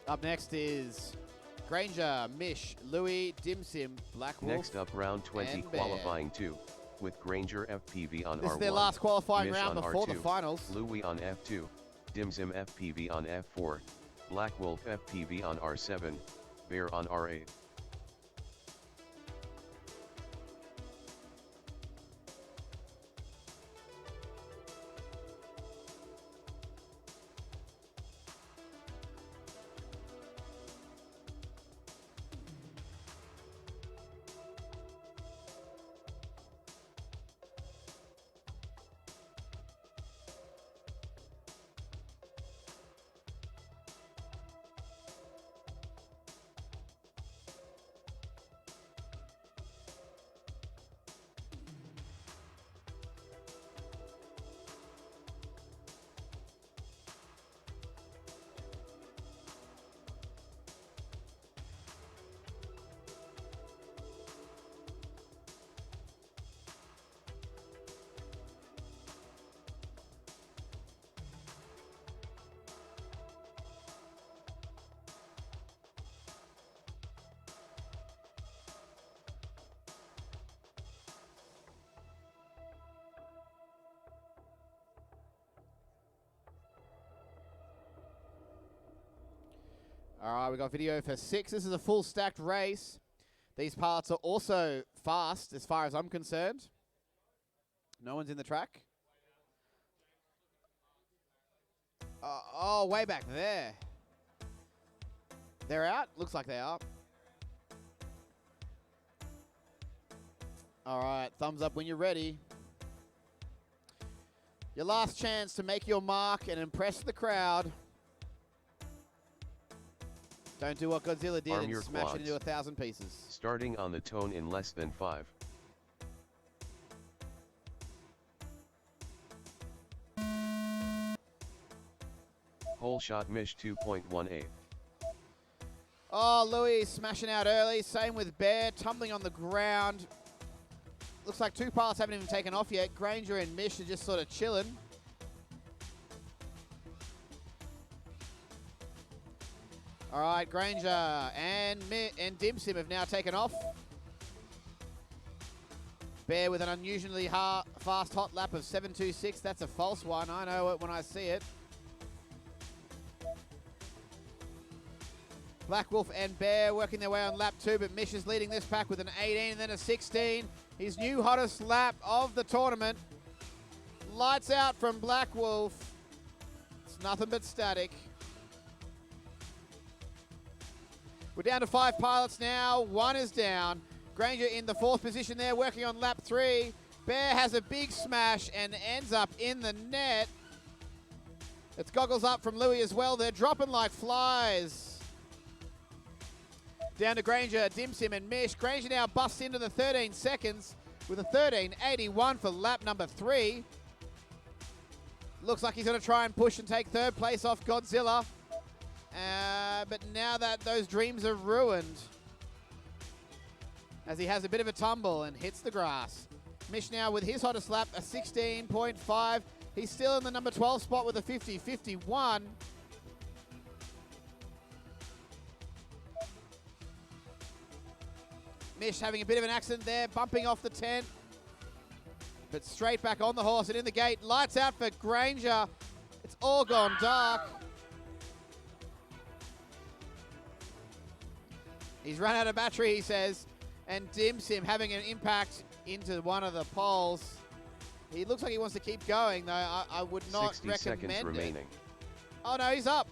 Up next is Granger, Mish, Louis, Dim Sim, Black Wolf. Next up, round 20 and Bear. qualifying 2, with Granger FPV on R1. This is their last qualifying Mish round on before R2, the finals. Louis on F2, Dimsim FPV on F4, Black Wolf FPV on R7, Bear on R8. All right, we got video for 6. This is a full stacked race. These parts are also fast as far as I'm concerned. No one's in the track. Oh, way back there. They're out? Looks like they are. All right, thumbs up when you're ready. Your last chance to make your mark and impress the crowd. Don't do what Godzilla did and smash quads. it into 1,000 pieces. Starting on the tone in less than 5. Hole shot Mish 2.18. Oh, Louis smashing out early. Same with Bear, tumbling on the ground. Looks like 2 pilots haven't even taken off yet. Granger and Mish are just sort of chilling. All right, Granger and Dim Sim have now taken off. Bear with an unusually fast hot lap of 7.26. That's a false one. I know it when I see it. Black Wolf and Bear working their way on lap 2, but Mish is leading this pack with an 18 and then a 16. His new hottest lap of the tournament. Lights out from Black Wolf. It's nothing but static. We're down to 5 pilots now. 1 is down. Granger in the 4th position there, working on lap 3. Bear has a big smash and ends up in the net. It's goggles up from Louis as well. They're dropping like flies. Down to Granger, Dim Sim and Mish. Granger now busts into the 13 seconds with a 13.81 for lap number 3. Looks like he's going to try and push and take 3rd place off Godzilla. But now that those dreams are ruined, as he has a bit of a tumble and hits the grass. Mish now with his hottest lap, a 16.5. He's still in the number 12 spot with a 50.51. Mish having a bit of an accident there, bumping off the tent. But straight back on the horse and in the gate. Lights out for Granger. It's all gone dark. He's run out of battery, he says. And Dim Sim having an impact into one of the poles. He looks like he wants to keep going, though. I would not 60 recommend seconds it. remaining. Oh, no, he's up.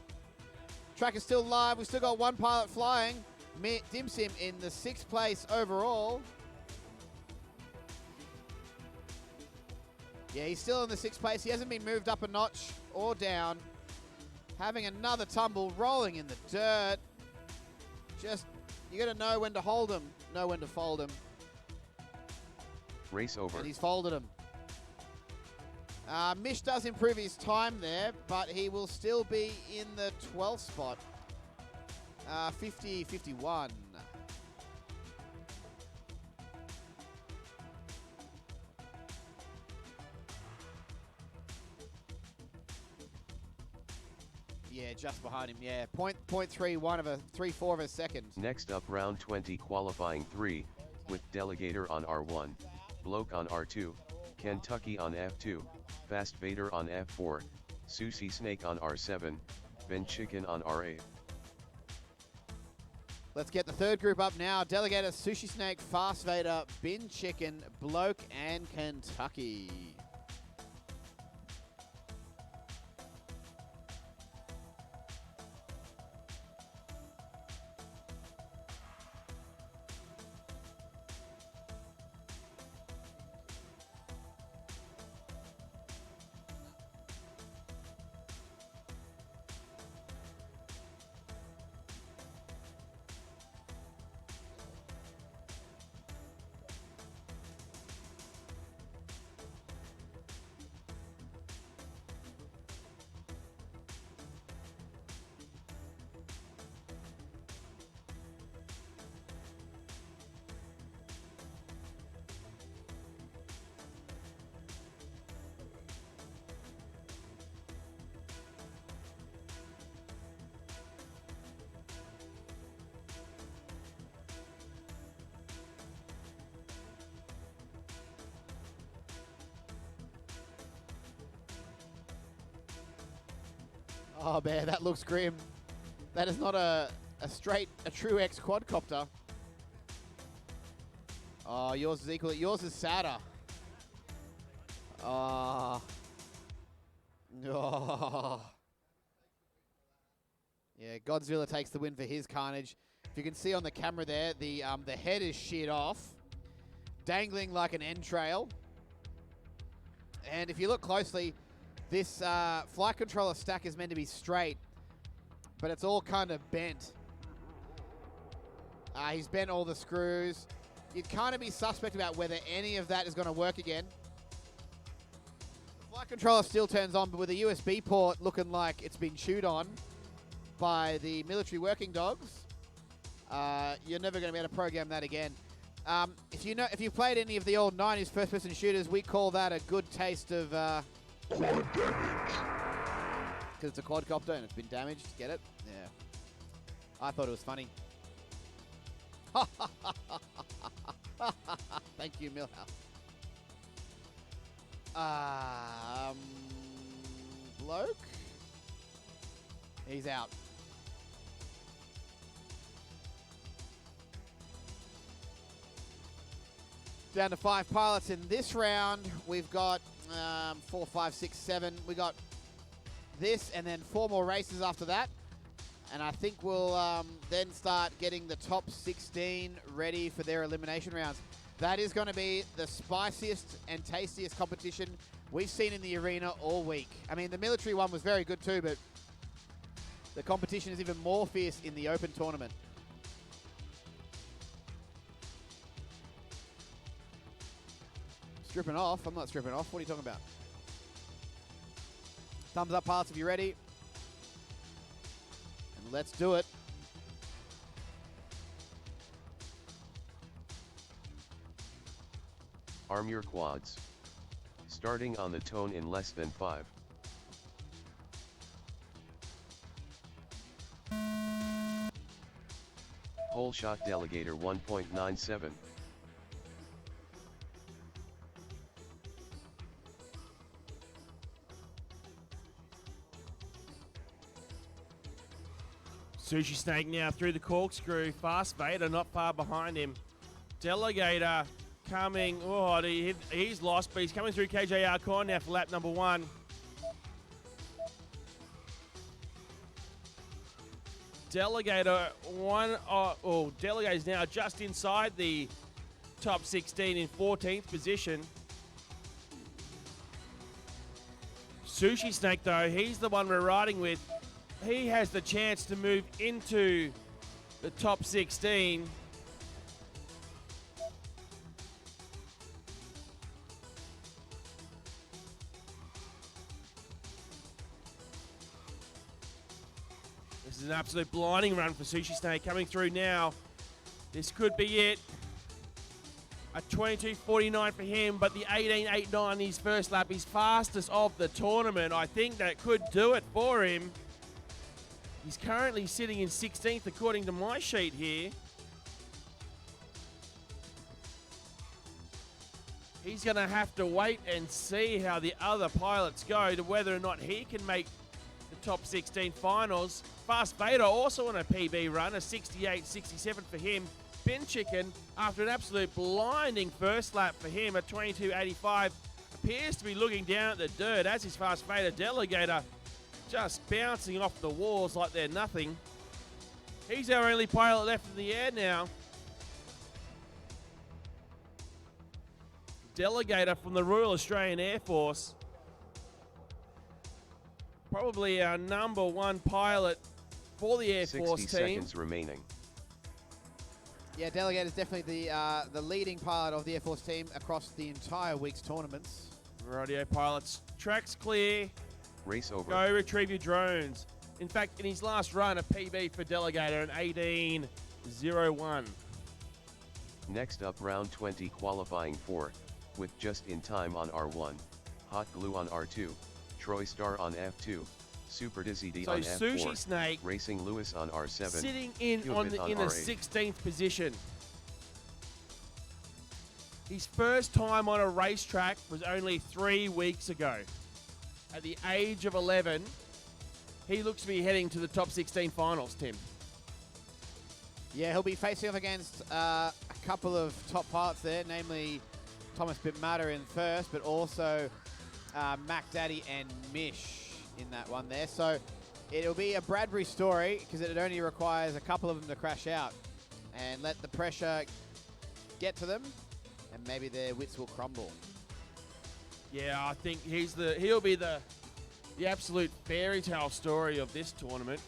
Track is still live. We've still got 1 pilot flying. Dim Sim in the 6th place overall. Yeah, he's still in the 6th place. He hasn't been moved up a notch or down. Having another tumble, rolling in the dirt. Just, you got to know when to hold him, know when to fold him. Race over. And he's folded him. Mish does improve his time there, but he will still be in the 12th spot. 50-51. Yeah, just behind him, yeah. 0.31 of a 3/4 of a second. Next up, round 20 qualifying 3, with Delegator on R1, Bloke on R2, Kentucky on F2, Fast Vader on F4, Sushi Snake on R7, Ben Chicken on R8. Let's get the third group up now. Delegator, Sushi Snake, Fast Vader, Bin Chicken, Bloke, and Kentucky. Oh man, that looks grim. That is not a true X quadcopter. Oh, yours is equal. Yours is sadder. Oh. Oh. Yeah, Godzilla takes the win for his carnage. If you can see on the camera there, the head is sheared off, dangling like an entrail. And if you look closely, this flight controller stack is meant to be straight, but it's all kind of bent. He's bent all the screws. You'd kind of be suspect about whether any of that is going to work again. The flight controller still turns on, but with a USB port looking like it's been chewed on by the military working dogs, you're never going to be able to program that again. If you've played any of the old 90s first-person shooters, we call that a good taste of quad damage. Because it's a quadcopter and it's been damaged. Get it? Yeah. I thought it was funny. Thank you, Millhouse. Bloke? He's out. Down to 5 pilots in this round. We've got 4, 5, 6, 7. We got this and then 4 more races after that. And I think we'll then start getting the top 16 ready for their elimination rounds. That is going to be the spiciest and tastiest competition we've seen in the arena all week. I mean, the military one was very good too, but the competition is even more fierce in the open tournament. Stripping off? I'm not stripping off. What are you talking about? Thumbs up, pilots, if you're ready. And let's do it. Arm your quads. Starting on the tone in less than 5. Whole shot Delegator 1.97. Sushi Snake now through the corkscrew. Fast Vader not far behind him. Delegator coming. Oh, he's lost, but he's coming through KJR corner now for lap number 1. Delegator Delegator's now just inside the top 16 in 14th position. Sushi Snake though, he's the one we're riding with. he has the chance to move into the top 16. This is an absolute blinding run for Sushi Snake coming through now. This could be it. A 22.49 for him, but the 18.89 his first lap, his fastest of the tournament. I think that could do it for him. He's currently sitting in 16th according to my sheet here. He's going to have to wait and see how the other pilots go to whether or not he can make the top 16 finals. Fast Vader also on a PB run, a 68.67 for him. Ben Chicken, after an absolute blinding first lap for him at 22.85, appears to be looking down at the dirt as his Fast Vader Delegator just bouncing off the walls like they're nothing. He's our only pilot left in the air now. Delegator from the Royal Australian Air Force. Probably our number one pilot for the Air Force team. 60 seconds remaining. Yeah, Delegator is definitely the leading pilot of the Air Force team across the entire week's tournaments. Radio pilots, track's clear. Race over. Go retrieve your drones. In fact, in his last run, a PB for Delegator, an 18.01. Next up, round 20 qualifying 4, with Just in Time on R1, Hot Glue on R2, Troy Star on F2, Super Dizzy D So on F4, Sushi Snake Racing Lewis on R7, sitting in Cupid in on the R8. 16th position. His first time on a racetrack was only 3 weeks ago. At the age of 11, he looks to be heading to the top 16 finals, Tim. Yeah, he'll be facing off against a couple of top pilots there, namely Thomas Bitmatter in first, but also Mac Daddy and Mish in that one there. So it'll be a Bradbury story because it only requires a couple of them to crash out and let the pressure get to them, and maybe their wits will crumble. Yeah, I think he'll be the absolute fairy tale story of this tournament.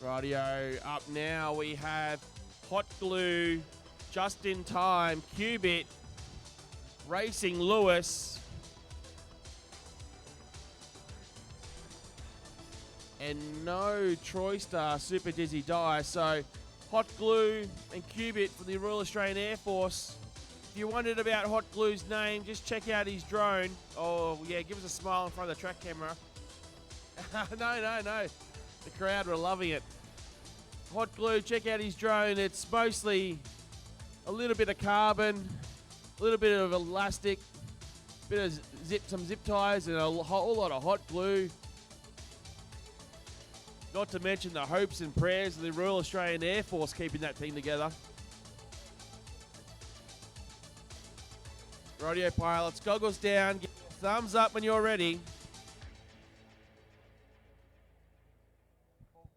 Radio up now, we have Hot Glue, Just in Time, Qubit, Racing Lewis, and no Troy Star Super Dizzy Die. So Hot Glue and Qubit from the Royal Australian Air Force. If you wondered about Hot Glue's name, just check out his drone. Oh yeah, give us a smile in front of the track camera. No. The crowd were loving it. Hot Glue, check out his drone. It's mostly a little bit of carbon, a little bit of elastic, bit of some zip ties, and a whole lot of hot glue. Not to mention the hopes and prayers of the Royal Australian Air Force keeping that thing together. Radio pilots, goggles down, give me a thumbs up when you're ready.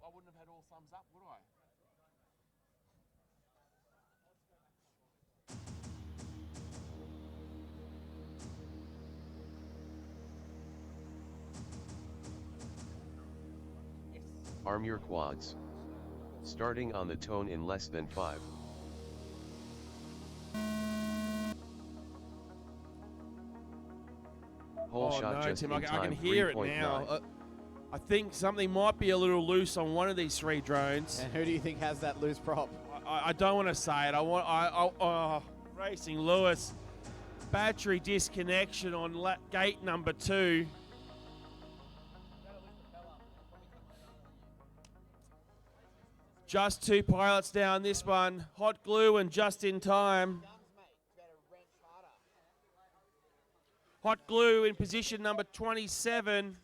I wouldn't have had all thumbs up, would I? Arm your quads. Starting on the tone in less than 5. Whole shot no, just Tim, in I time can hear it 3.9. now. I think something might be a little loose on one of these 3 drones. And who do you think has that loose prop? I don't want to say it. Racing Lewis, battery disconnection on gate number 2. Just 2 pilots down this one. Hot Glue and Just in Time. Hot Glue in position number 27.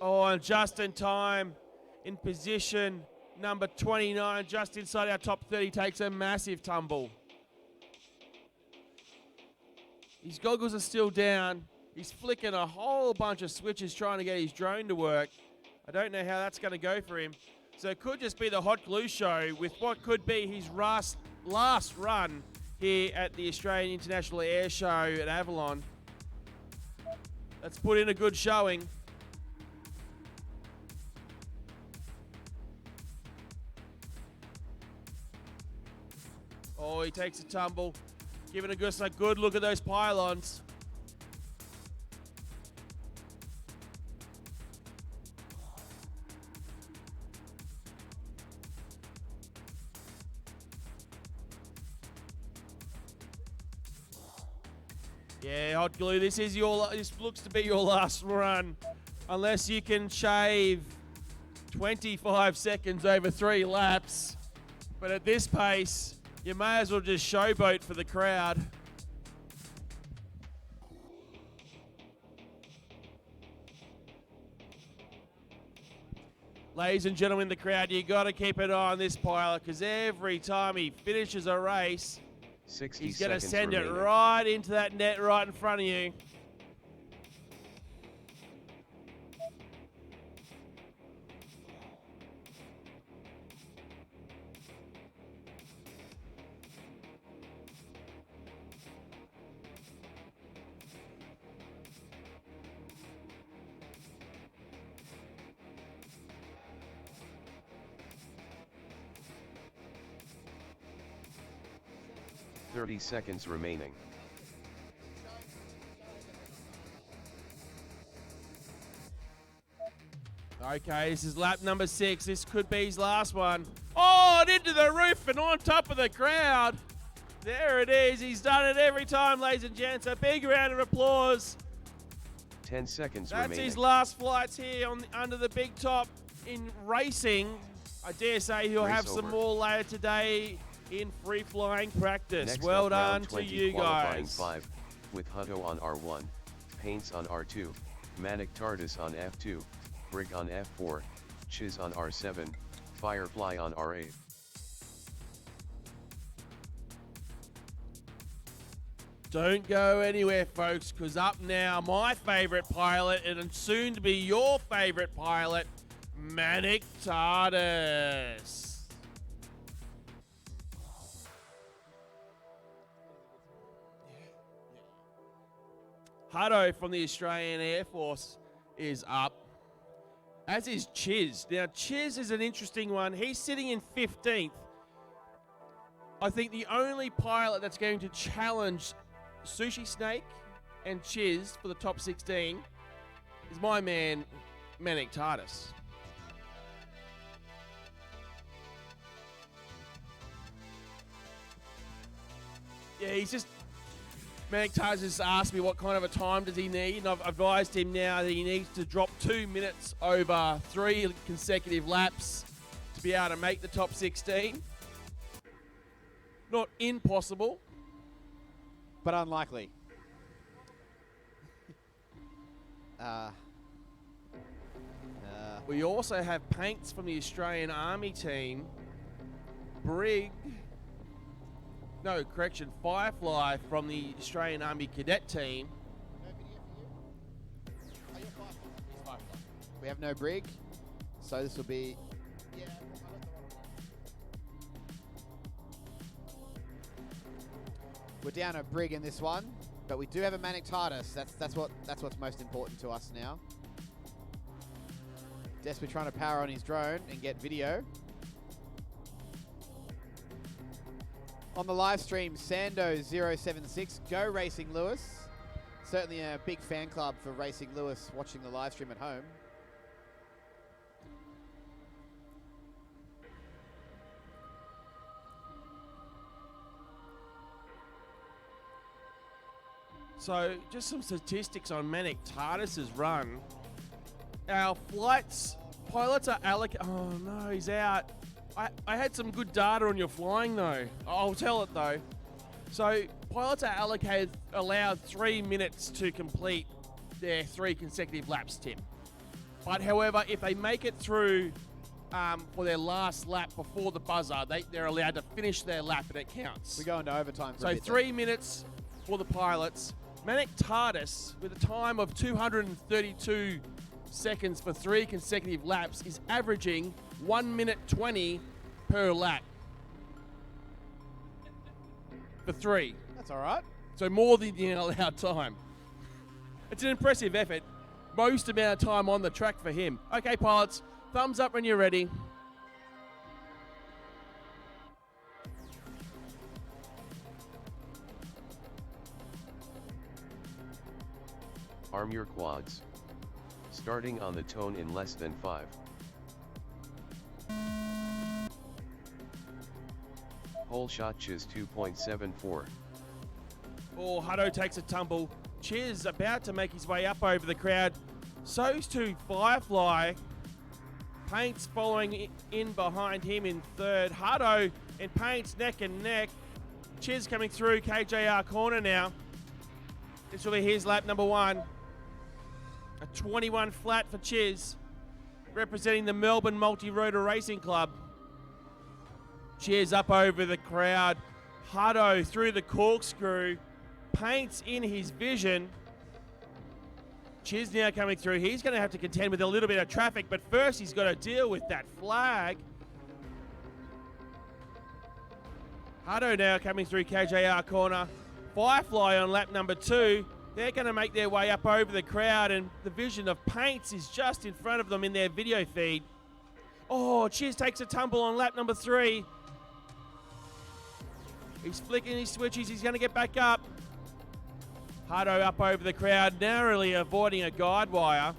Oh, and Just in Time in position number 29. Just inside our top 30, takes a massive tumble. His goggles are still down. He's flicking a whole bunch of switches trying to get his drone to work. I don't know how that's going to go for him. So it could just be the Hot Glue show with what could be his last run here at the Australian International Airshow at Avalon. Let's put in a good showing. Oh, he takes a tumble, giving a good look at those pylons. Yeah, Hot Glue, this looks to be your last run. Unless you can shave 25 seconds over 3 laps. But at this pace, you may as well just showboat for the crowd. Ladies and gentlemen in the crowd, you got to keep an eye on this pilot because every time he finishes a race, 60 he's going to seconds send remaining. it right into that net right in front of you. Thirty seconds remaining. Okay, this is lap number 6. This could be his last one. Oh, and into the roof and on top of the crowd. There it is. He's done it every time, ladies and gents. A big round of applause. 10 seconds That's remaining. his last flights here under the big top in racing. I dare say he'll Race have some over. more later today in free flying practice. Next Well up, done round to 20 you qualifying guys. 5, with Hutto on R1, Paints on R2, Manic TARDIS on F2, Brig on F4, Chiz on R7, Firefly on R8. Don't go anywhere, folks, because up now, my favorite pilot, and soon to be your favorite pilot, Manic TARDIS. Hutto from the Australian Air Force is up, as is Chiz. Now, Chiz is an interesting one. He's sitting in 15th. I think the only pilot that's going to challenge Sushi Snake and Chiz for the top 16 is my man, Manic TARDIS. Yeah, he's just... Manic TARDIS just asked me what kind of a time does he need, and I've advised him now that he needs to drop 2 minutes over 3 consecutive laps to be able to make the top 16. Not impossible. But unlikely. We also have Paints from the Australian Army team. Firefly from the Australian Army Cadet team. We have no Brig, so this will be... Yeah, we're down a Brig in this one, but we do have a Manic TARDIS. That's what's most important to us now. Desperately trying to power on his drone and get video. On the live stream, Sando076, go Racing Lewis. Certainly a big fan club for Racing Lewis watching the live stream at home. So, just some statistics on Manic TARDIS's run. Our pilots are allocated. Oh no, he's out. I had some good data on your flying though. I'll tell it though. So, pilots are allowed 3 minutes to complete their 3 consecutive laps, Tim. But however, if they make it through for their last lap before the buzzer, they're allowed to finish their lap and it counts. We go into overtime for a So bit 3 minutes for the pilots. Manic TARDIS, with a time of 232 seconds for 3 consecutive laps, is averaging 1 minute 20 per lap. for 3. That's all right. So more than the allowed time. It's an impressive effort. Most amount of time on the track for him. Okay, pilots, thumbs up when you're ready. Arm your quads. Starting on the tone in less than 5. Whole shot Chiz 2.74. Oh, Hutto takes a tumble. Chiz about to make his way up over the crowd. So's to Firefly. Paint's following in behind him in third. Hutto and Paint's neck and neck. Chiz coming through KJR corner now. This will be his lap number 1. A 21 flat for Chiz, representing the Melbourne Multi-Rotor Racing Club. Chiz up over the crowd. Hutto through the corkscrew. Paint's in his vision. Chiz now coming through. He's going to have to contend with a little bit of traffic, but first he's got to deal with that flag. Hutto now coming through KJR corner. Firefly on lap number 2. They're going to make their way up over the crowd, and the vision of Paints is just in front of them in their video feed. Oh, Chiz takes a tumble on lap number 3. He's flicking his switches. He's going to get back up. Hutto up over the crowd, narrowly avoiding a guide wire.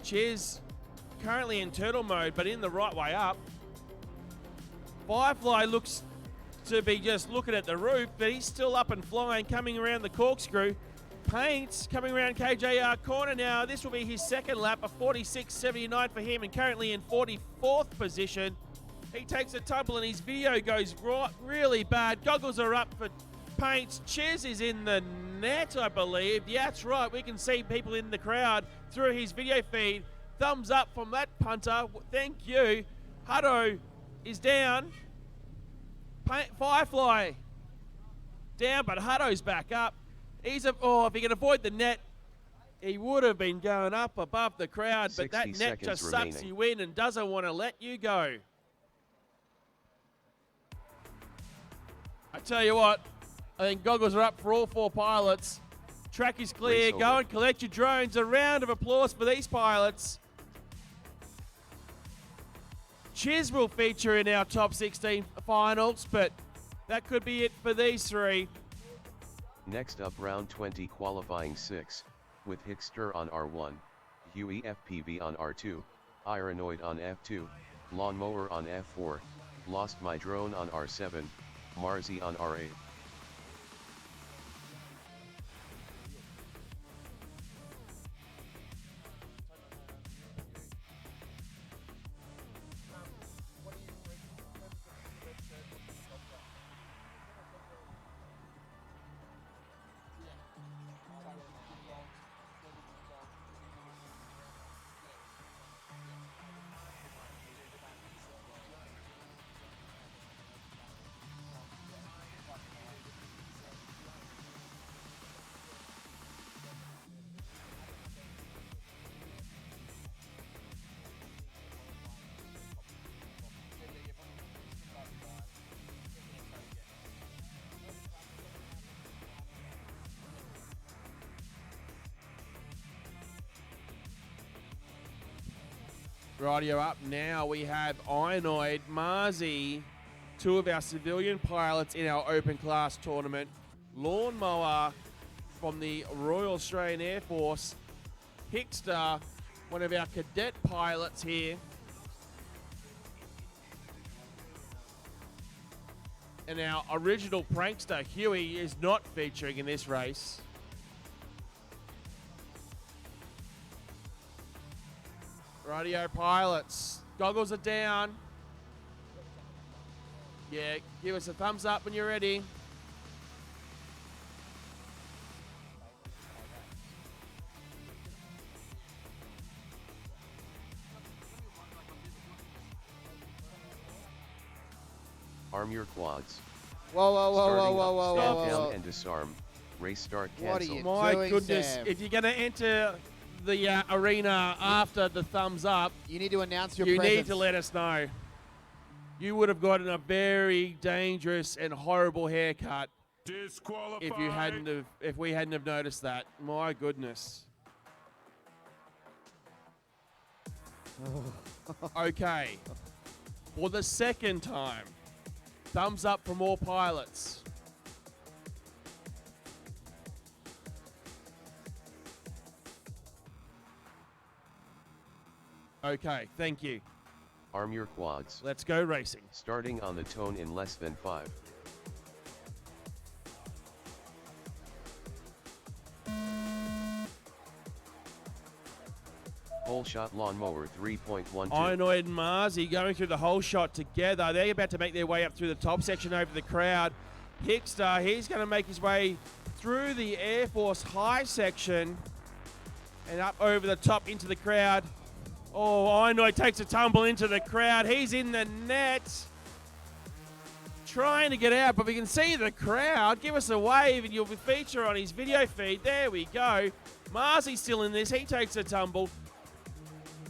Chiz currently in turtle mode, but in the right way up. Firefly looks to be just looking at the roof, but he's still up and flying, coming around the corkscrew. Paints coming around KJR corner now. This will be his second lap, a 46.79 for him, and currently in 44th position. He takes a tumble and his video goes really bad. Goggles are up for Paints. Chiz is in the net, I believe. Yeah, that's right. We can see people in the crowd through his video feed. Thumbs up from that punter. Thank you. Hutto is down. Firefly down, but Hutto's back up. If he can avoid the net, he would have been going up above the crowd, but that net just sucks you in and doesn't want to let you go. I tell you what, I think goggles are up for all 4 pilots. Track is clear. Go and collect your drones. A round of applause for these pilots. Chiz will feature in our top 16 finals, but that could be it for these 3. Next up, round 20 qualifying 6, with Hickster on R1, Huey FPV on R2, Ironoid on F2, Lawnmower on F4, Lost My Drone on R7, Marzi on R8. Radio up now, we have Ironoid, Marzi, 2 of our civilian pilots in our open class tournament. Lawnmower from the Royal Australian Air Force. Hickster, one of our cadet pilots here. And our original prankster, Huey, is not featuring in this race. Radio pilots, goggles are down. Yeah, give us a thumbs up when you're ready. Arm your quads. Whoa. Stand down and disarm. Race start cancel. What are you My doing, goodness, Sam? if you're going to enter the arena after the thumbs up, You need to announce your you presence. need to let us know. you would have gotten a very dangerous and horrible haircut Disqualified. if we hadn't have noticed that. My goodness. Okay. For the second time, thumbs up from all pilots. Okay, thank you. Arm your quads. Let's go racing. Starting on the tone in less than 5. Whole shot lawnmower 3.12. Inoid and Marzi going through the whole shot together. They're about to make their way up through the top section over the crowd. Hickster, he's going to make his way through the Air Force high section and up over the top into the crowd. Oh, Inoid takes a tumble into the crowd. He's in the net. Trying to get out, but we can see the crowd. Give us a wave and you'll be featured on his video feed. There we go. Marzi's still in this. He takes a tumble.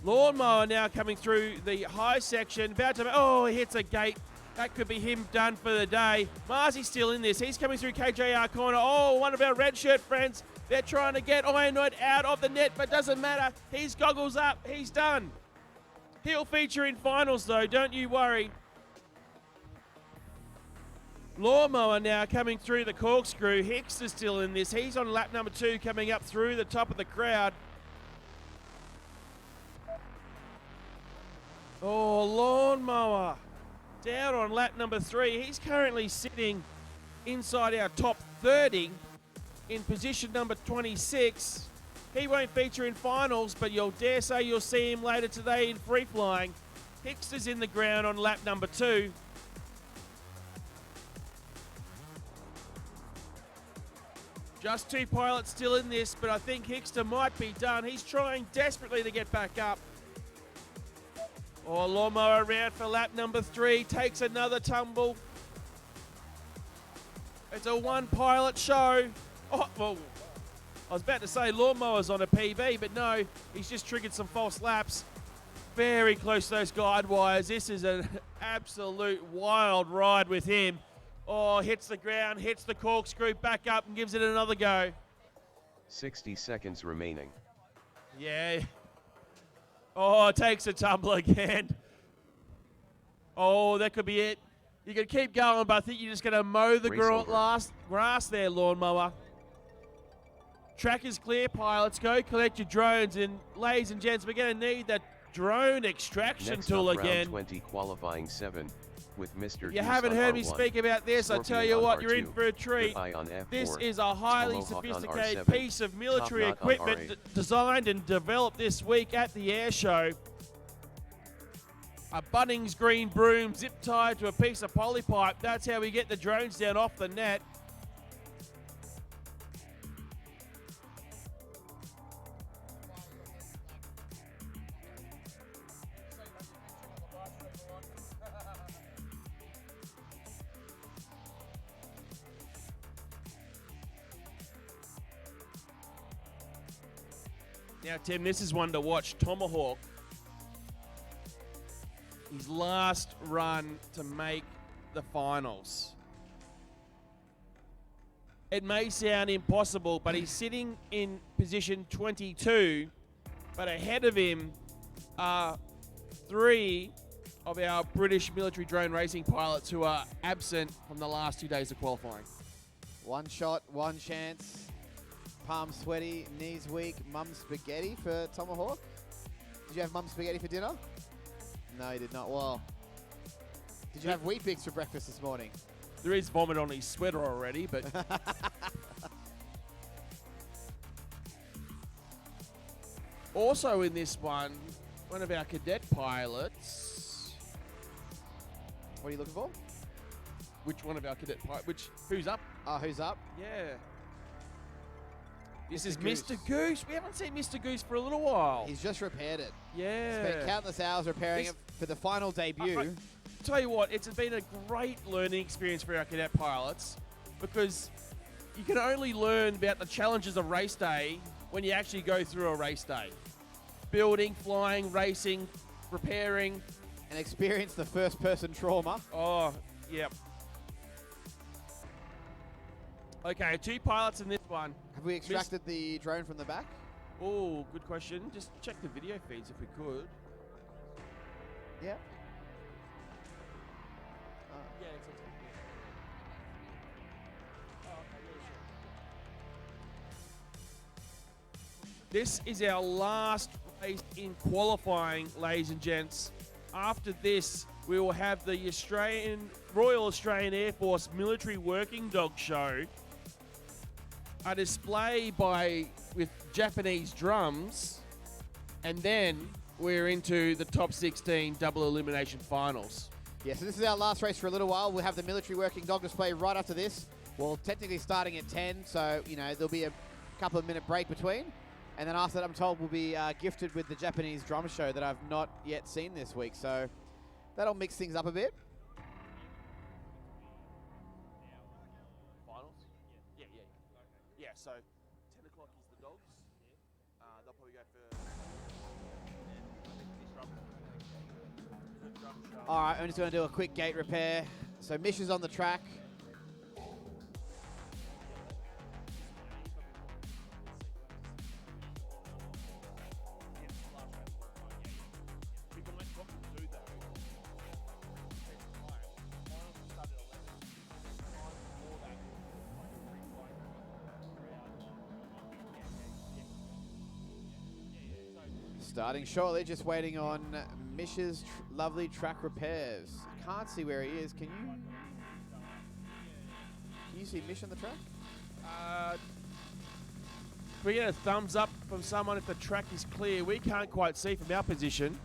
Lawnmower now coming through the high section. About to, oh, he hits a gate. That could be him done for the day. Marzi's still in this. He's coming through KJR corner. Oh, one of our red shirt friends. They're trying to get Inoid out of the net, but doesn't matter. He's goggles up. He's done. He'll feature in finals, though. Don't you worry. Lawnmower now coming through the corkscrew. Hicks is still in this. He's on lap number 2 coming up through the top of the crowd. Oh, Lawnmower down on lap number 3. He's currently sitting inside our top 30 in position number 26. He won't feature in finals, but you'll dare say you'll see him later today in free flying. Hicks is in the ground on lap number 2. Just 2 pilots still in this, but I think Hickster might be done. He's trying desperately to get back up. Oh, Lawnmower around for lap number 3, takes another tumble. It's a 1-pilot show. Oh, well, I was about to say Lawnmower's on a PB, but no, he's just triggered some false laps. Very close to those guide wires. This is an absolute wild ride with him. Oh, hits the ground, hits the corkscrew, back up and gives it another go. 60 seconds remaining. Yeah. Oh, takes a tumble again. Oh, that could be it. You can keep going, but I think you're just going to mow the grass there, Lawnmower. Track is clear, pilots. Go collect your drones. And ladies and gents, we're going to need that drone extraction Next tool up, again. round 20 qualifying 7 with Mr. You Hughes haven't on heard me R1, speak about this. I tell you Scorpion what, on you're in R2, for a treat. Eye on F4, This is a highly Tomahawk on sophisticated R7, piece of military Top Knot on equipment R8. designed and developed this week at the air show. A Bunnings green broom zip tied to a piece of polypipe. That's how we get the drones down off the net. Now, Tim, this is one to watch. Tomahawk. His last run to make the finals. It may sound impossible, but he's sitting in position 22, but ahead of him are 3 of our British military drone racing pilots who are absent from the last 2 days of qualifying. One shot, one chance. Palm sweaty, knees weak, mum spaghetti for Tomahawk. Did you have mum spaghetti for dinner? No, you did not. Well, did you have Weet-Bix for breakfast this morning? There is vomit on his sweater already, but... Also in this one of our cadet pilots... What are you looking for? Which one of our cadet pilots? Who's up? Who's up? Yeah. This is Goose. Mr. Goose. We haven't seen Mr. Goose for a little while. He's just repaired it. Yeah. Spent countless hours repairing it for the final debut. Tell you what, it's been a great learning experience for our cadet pilots because you can only learn about the challenges of race day when you actually go through a race day. Building, flying, racing, repairing. and experience the first-person trauma. Oh, yep. Okay, 2 pilots in this one. Have we extracted the drone from the back? Oh, good question. Just check the video feeds if we could. Yeah. Yeah, This is our last race in qualifying, ladies and gents. After this, we will have the Royal Australian Air Force Military Working Dog Show. A display with Japanese drums, and then we're into the top 16 double elimination finals. Yeah, so this is our last race for a little while. We'll have the military working dog display right after this. Well, technically starting at 10, so, you know, there'll be a couple of minute break between. And then after that, I'm told we'll be gifted with the Japanese drum show that I've not yet seen this week. So that'll mix things up a bit. Finals? Yeah. Yeah, so 10 o'clock is the dogs. They'll probably go for... All right, I'm just going to do a quick gate repair. So Mish is on the track. Starting shortly, just waiting on Mish's lovely track repairs. Can't see where he is. Can you see Mish on the track? We get a thumbs up from someone if the track is clear. We can't quite see from our position.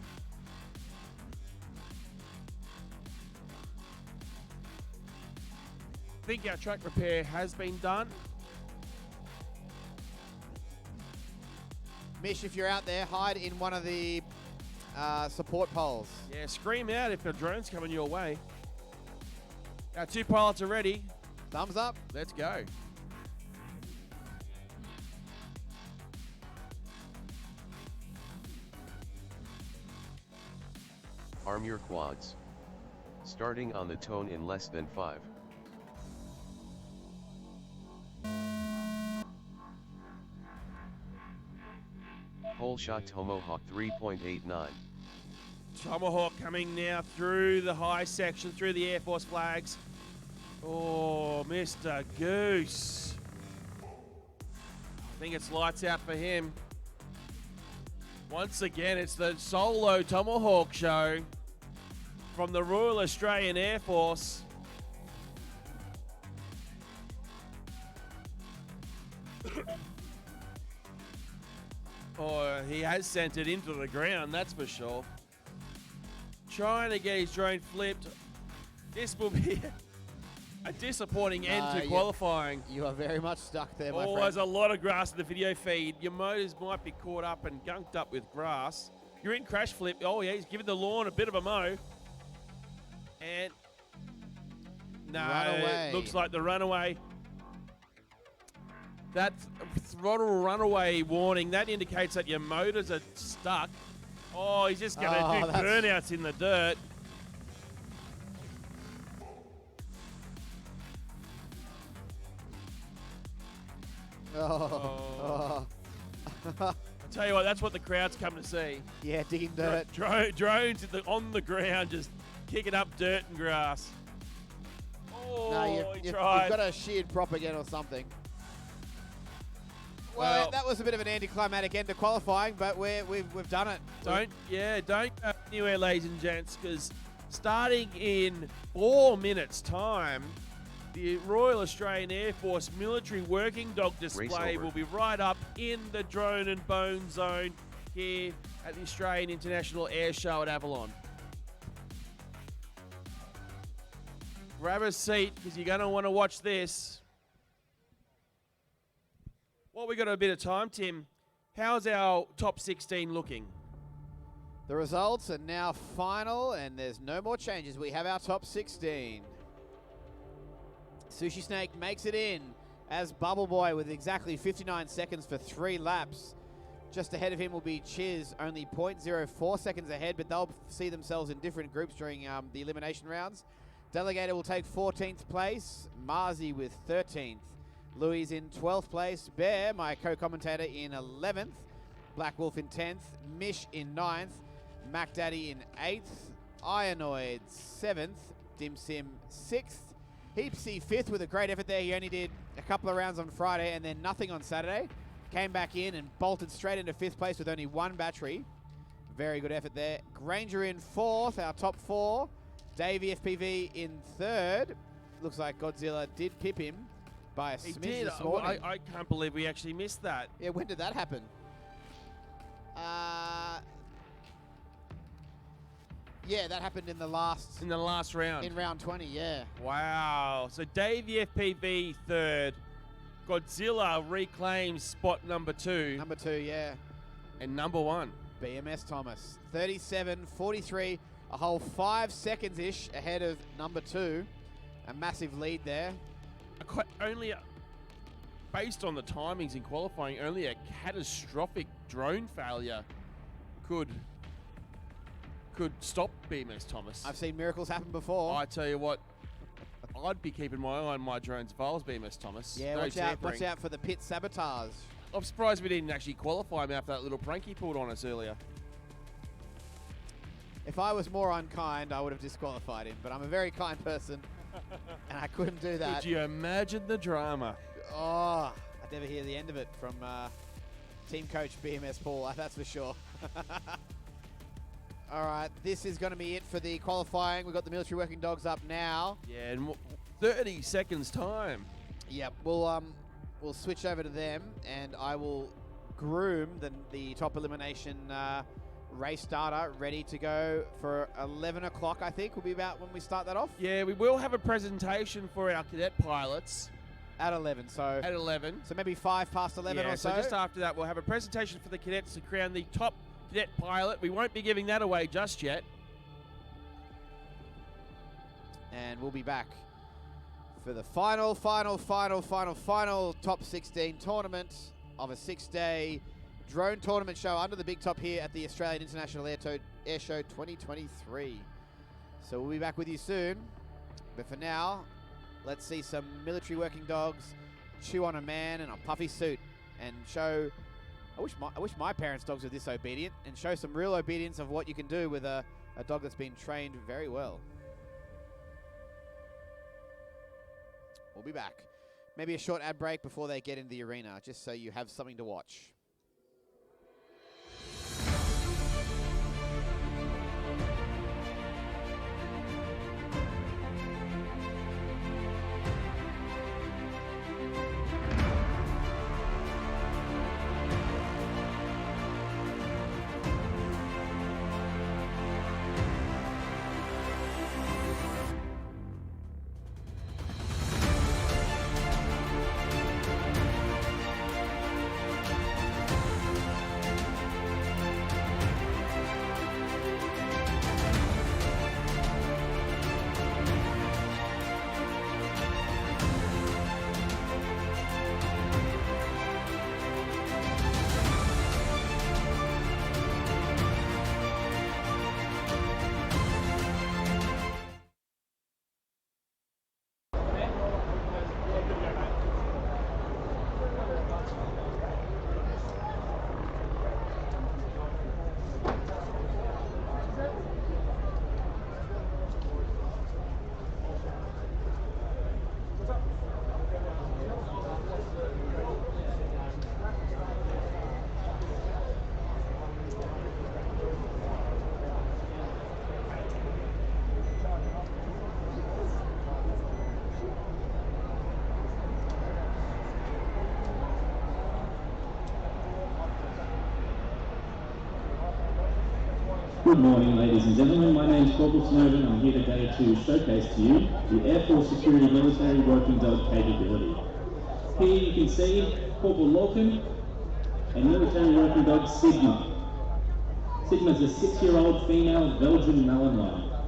I think our track repair has been done. Mish, if you're out there, hide in one of the support poles. Yeah, scream out if a drone's coming your way. Our 2 pilots are ready. Thumbs up. Let's go. Arm your quads. Starting on the tone in less than 5. Whole shot Tomahawk 3.89. Tomahawk coming now through the high section, through the Air Force flags. Oh, Mr. Goose. I think it's lights out for him. Once again, it's the solo Tomahawk show from the Royal Australian Air Force. Oh, he has sent it into the ground, that's for sure. Trying to get his drone flipped. This will be a disappointing end to qualifying. You are very much stuck there, my friend. There's a lot of grass in the video feed. Your motors might be caught up and gunked up with grass. You're in crash flip. Oh, yeah, he's giving the lawn a bit of a mow. And no, it looks like the runaway. That throttle runaway warning, that indicates that your motors are stuck. Oh, he's just going to do burnouts in the dirt. Oh. I'll tell you what, that's what the crowd's come to see. Yeah, digging dirt. Drones on the ground, just kicking up dirt and grass. Oh, no, he you've tried. got to sheared prop again or something. Well, that was a bit of an anticlimactic end to qualifying, but we've done it. Don't go anywhere, ladies and gents, because starting in 4 minutes' time, the Royal Australian Air Force Military Working Dog display will be right up in the drone and bone zone here at the Australian International Airshow at Avalon. Grab a seat, because you're going to want to watch this. Well, we got a bit of time, Tim. How's our top 16 looking? The results are now final, and there's no more changes. We have our top 16. Sushi Snake makes it in as Bubble Boy with exactly 59 seconds for 3 laps. Just ahead of him will be Chiz, only 0.04 seconds ahead, but they'll see themselves in different groups during the elimination rounds. Delegator will take 14th place, Marzi with 13th. Louis in 12th place, Bear, my co-commentator, in 11th. Black Wolf in 10th, Mish in 9th, Mac Daddy in 8th, Ironoid 7th, Dim Sim 6th, Heapsy 5th with a great effort there. He only did a couple of rounds on Friday and then nothing on Saturday. Came back in and bolted straight into 5th place with only one battery. Very good effort there. Granger in 4th, our top 4. Davey FPV in 3rd. Looks like Godzilla did pip him by a smidge this morning. I can't believe we actually missed that. Yeah, when did that happen? Yeah, that happened in the last round. In round 20, yeah. Wow. So Davey FPV 3rd. Godzilla reclaims spot number 2. Number 2, yeah. And number 1. BMS Thomas. 37.43. A whole 5 seconds-ish ahead of number 2. A massive lead there. Based on the timings in qualifying, only a catastrophic drone failure could stop BMS Thomas. I've seen miracles happen before. I tell you what, I'd be keeping my eye on my drones if I was BMS Thomas. Yeah, no watch out for the pit sabotage. I'm surprised we didn't actually qualify him after that little prank he pulled on us earlier. If I was more unkind, I would have disqualified him, but I'm a very kind person, and I couldn't do that. Could you imagine the drama? Oh, I'd never hear the end of it from team coach BMS Paul, that's for sure. All right, this is going to be it for the qualifying. We've got the military working dogs up now. Yeah, in 30 seconds time. Yep, we'll switch over to them, and I will groom the top elimination race data ready to go for 11 o'clock, I think, will be about when we start that off. Yeah, we will have a presentation for our cadet pilots. At 11, so... At 11. So maybe 5 past 11 or so? So just after that, we'll have a presentation for the cadets to crown the top cadet pilot. We won't be giving that away just yet. And we'll be back for the final top 16 tournament of a 6-day drone tournament show under the big top here at the Australian International Air Show 2023. So we'll be back with you soon. But for now, let's see some military working dogs chew on a man in a puffy suit and show... I wish my parents' dogs were this obedient, and show some real obedience of what you can do with a dog that's been trained very well. We'll be back. Maybe a short ad break before they get into the arena, just so you have something to watch. Good morning, ladies and gentlemen. My name is Corporal Snowden. I'm here today to showcase to you the Air Force Security Military Working Dog capability. Here you can see Corporal Lawton and military working dog Sigma. Sigma's a 6-year-old female Belgian Malinois.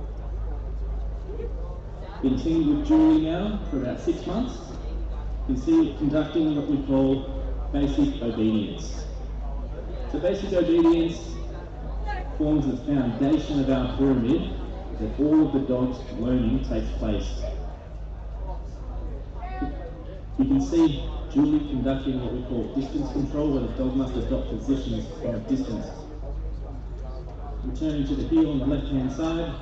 Been teamed with Julie now for about 6 months. You can see it conducting what we call basic obedience. So So basic obedience forms the foundation of our pyramid that all of the dog's learning takes place. You can see Julie conducting what we call distance control, where the dog must adopt positions from a distance. Returning to the heel on the left-hand side,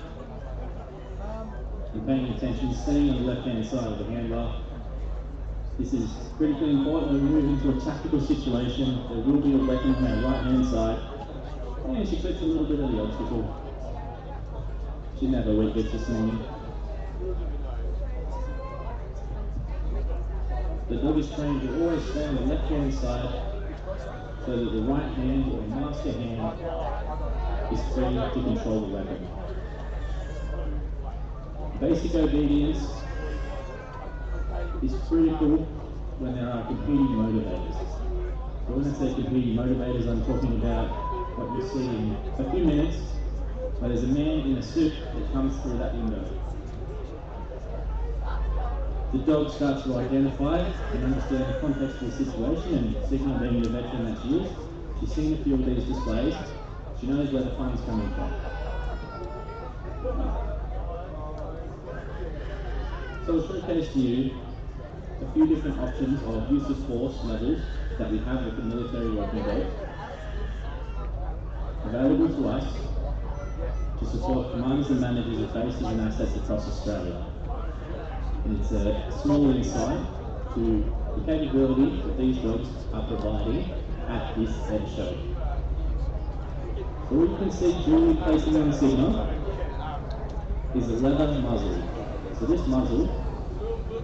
and paying attention, staying on the left-hand side of the handler. This is critically important when we move into a tactical situation. There will be a weapon on our right-hand side. And she clicks a little bit of the obstacle. She didn't have a weak bit this morning. The dog is trained to always stay on the left-hand side so that the right hand or master hand is free to control the weapon. Basic obedience is critical when there are competing motivators. So when I say competing motivators, I'm talking about what you'll see in a few minutes, where there's a man in a suit that comes through that window. The dog starts to identify and understand the context of the situation, and Sigma being the veteran that she is, she's seen a few of these displays, she knows where the fun's coming from. So I'll showcase to you a few different options of use of force levels that we have with the military working dog, available to us to support commanders and managers of bases and assets across Australia. And it's a small insight to the capability that these dogs are providing at this airshow. So what you can see Julie placing on Sigma is a leather muzzle. So this muzzle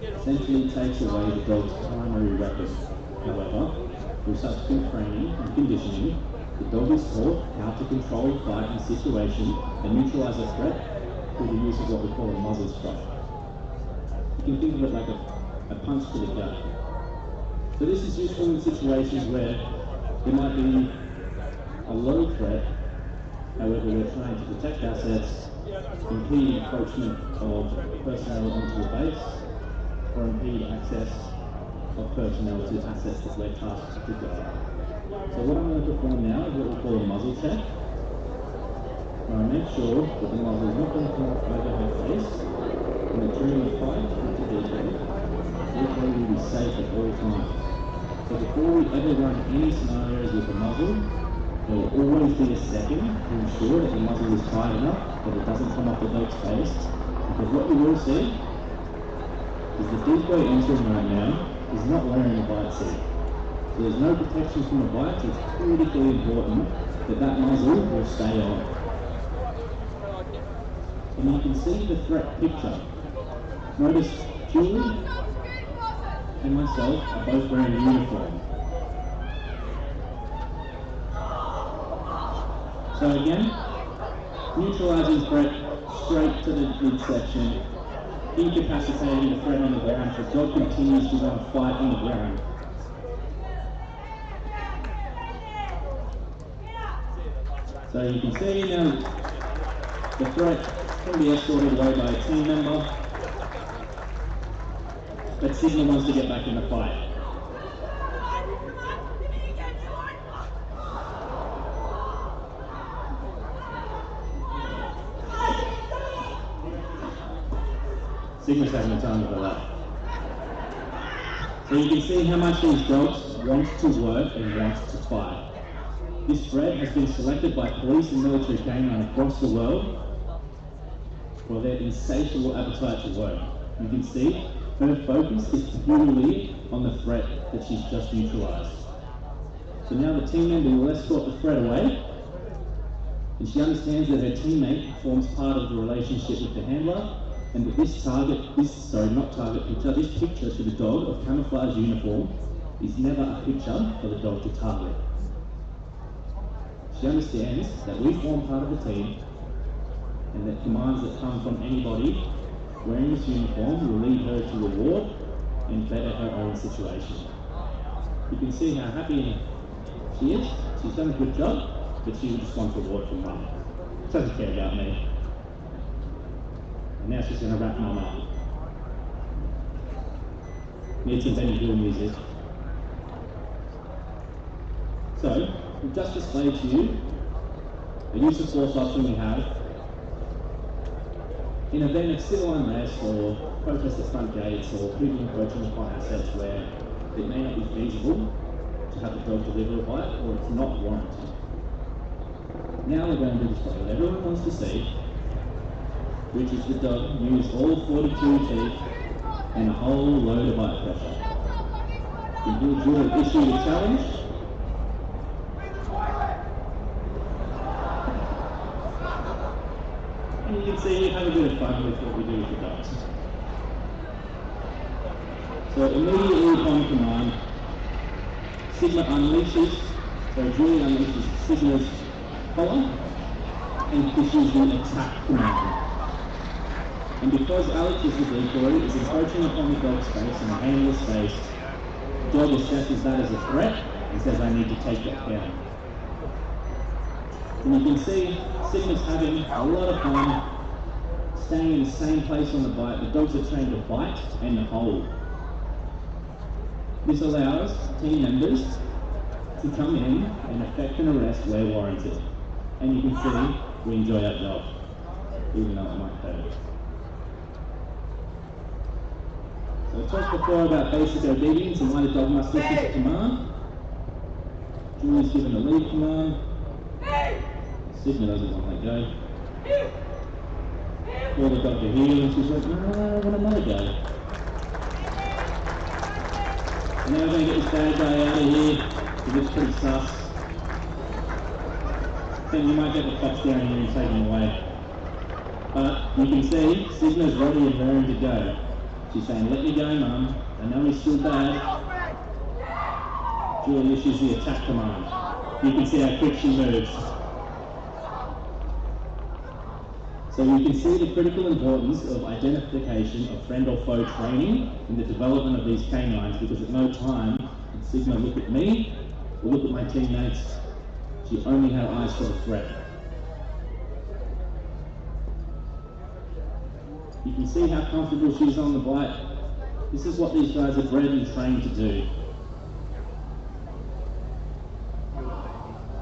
essentially takes away the dog's primary weapon. However, through subsequent training and conditioning, the dog is taught how to control, fight, and situation and neutralize a threat through the use of what we call a muzzle strike. You can think of it like a punch to the gut. So this is useful in situations where there might be a low threat, however we're trying to protect assets, impede encroachment of personnel onto the base, or impede access of personnel to assets that we're tasked to guard. So what I'm going to perform now is what we call a muzzle check. Where I make sure that the muzzle is not going to come over her face, and that during the fight with the DK, will be safe at all times. So before we ever run any scenarios with the muzzle, there will always be a second to ensure that the muzzle is tight enough that it doesn't come off the dog's face. Because what you will see is the decoy entering right now is not wearing a bite seat. So there's no protection from a bite, so it's critically important that that muzzle will stay on. And you can see the threat picture. Notice Julie and myself are both wearing uniform. So again, neutralizing threat straight to the midsection, incapacitating the threat on the ground, so the dog continues to want to fight on the ground. So you can see now the threat can be escorted away by a team member, but Sigma wants to get back in the fight. Sigma's having a time with that. So you can see how much these dogs want to work and want to fight. This bred has been selected by police and military canine across the world for their insatiable appetite to work. You can see her focus is purely on the threat that she's just neutralized. So now the team member will escort the threat away, and she understands that her teammate forms part of the relationship with the handler, and that this picture to the dog of camouflage uniform is never a picture for the dog to target. She understands that we form part of the team, and that commands that come from anybody wearing this uniform will lead her to reward and better her own situation. You can see how happy she is. She's done a good job, but she just wants reward from mum. Doesn't care about me. And now she's going to wrap mum up. Need some Benny Hill music. So, we've just displayed to you a use of force option we have in event of civil unrest or protest at front gates or people encroaching upon assets where it may not be feasible to have the dog deliver a bite or it's not warranted. Now we're going to display what everyone wants to see, which is the dog use all 42 teeth and a whole load of bite pressure. You will Julie issue the challenge. And you can see we have a bit of fun with what we do with the dogs. So immediately upon command, Sigma unleashes, so Julie unleashes Sigma's collar and issues the attack command. And because Alex is the decoy, is encroaching upon the dog's space and the handler's space, the dog assesses that as a threat and says, I need to take that down. And you can see Sigma's having a lot of fun, staying in the same place on the bite. The dogs are trained to bite and to hold. This allows team members to come in and effect an arrest where warranted. And you can see we enjoy our job, even though it might hurt. So I talked before about basic obedience and why the dog must listen to command. Julie's given the lead command. Sigma doesn't want to let go. Call the dog to heel and she's like, no, I want another go. And now we're going to get this bad guy out of here. He looks pretty sus. Then you might get the cops down here and take him away. But you can see Sigma's ready and raring to go. She's saying, let me go, Mum. I know he's still bad. Julie issues the attack command. You can see how quick she moves. So you can see the critical importance of identification of friend or foe training in the development of these canines, because at no time did Sigma look at me or look at my teammates. She only had eyes for the threat. You can see how comfortable she is on the bite. This is what these guys are bred and trained to do.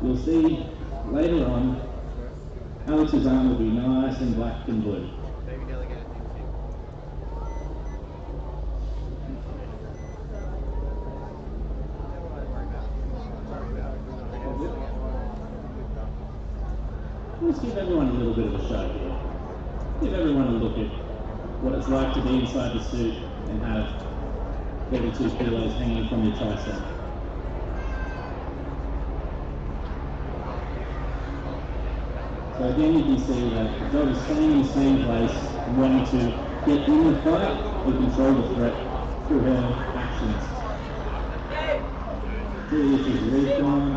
You'll see later on, Alex's arm will be nice and black and blue. Let's give everyone a little bit of a show here. Give everyone a look at what it's like to be inside the suit and have 32 kilos hanging from your tricep. So again, you can see that the dog is staying in the same place and wanting to get in the fight or control the threat through her actions. Julie issues the lead command.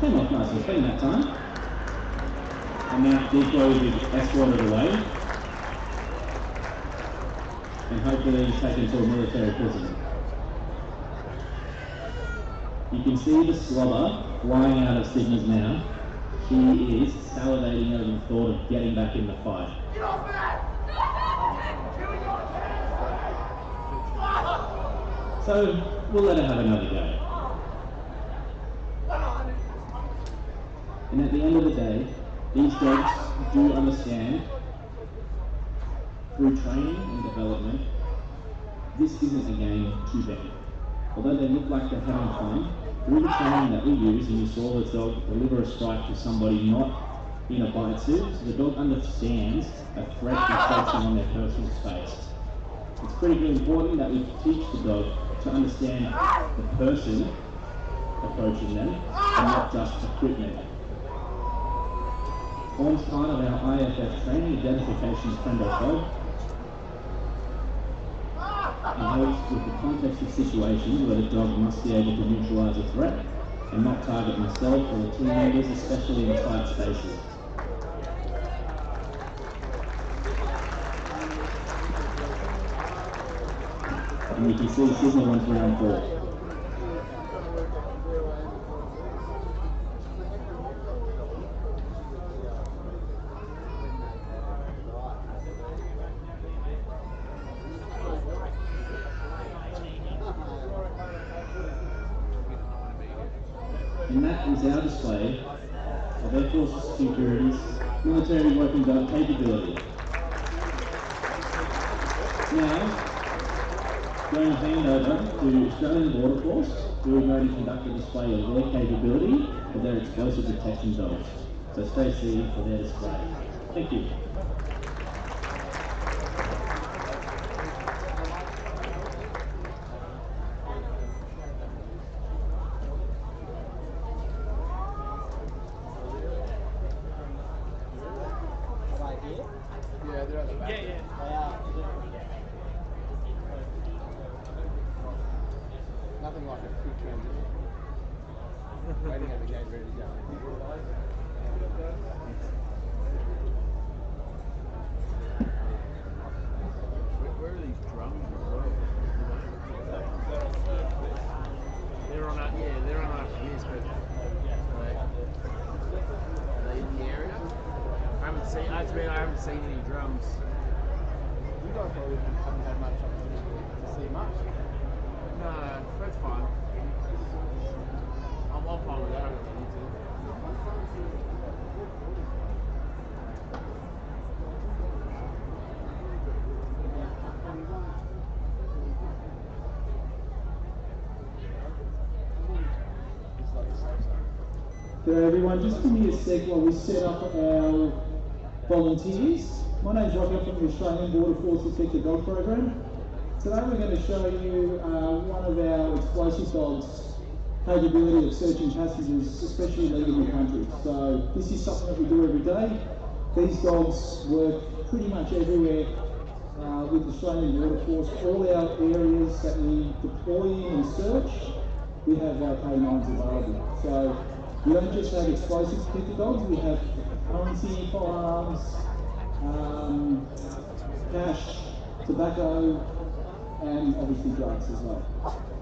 Came off nice and clean that time. And now decoy will be escorted away. And hopefully he's taken to a military prison. You can see the slobber flying out of Sigma's mouth. She is salivating over the thought of getting back in the fight. So we'll let her have another go. And at the end of the day, these dogs do understand through training and development, this isn't a game to them. Although they look like they're having fun, through the training that we use, and you saw the dog deliver a strike to somebody not in a bite suit, so the dog understands a threat encroaching on their personal space. It's critically important that we teach the dog to understand the person approaching them and not just equipment. Forms part of our IFF training, identification of friend or foe. It helps with the context of situations where the dog must be able to neutralise a threat and not target myself or the team members, especially in tight spaces. And you can see Sigma went to round 4. And that is our display of Air Force Security's military working dog capability. Now, going to hand over to Australian Border Force, who are going to conduct a display of their capability of their explosive detection dogs. So stay seated for their display. Thank you. Nothing like a quick transition. Waiting at the gate, ready to go. Where are these drums as well? They're on our, yeah, they're on our years, but Are they in the area? I haven't seen any drums. You guys probably haven't had much opportunity to see much. No, that's fine. I'm fine with that. I don't need to. So everyone, just give me a sec while we set up our volunteers. My name's Roger from the Australian Border Force Detective Dog Program. Today we're going to show you one of our explosive dogs' capability of searching passengers, especially leaving the country. So this is something that we do every day. These dogs work pretty much everywhere with the Australian Border Force. All our areas that we deploy in and search, we have our canines available. So we don't just have explosive detector dogs, we have currency, firearms, cash, tobacco, and obviously drugs as well.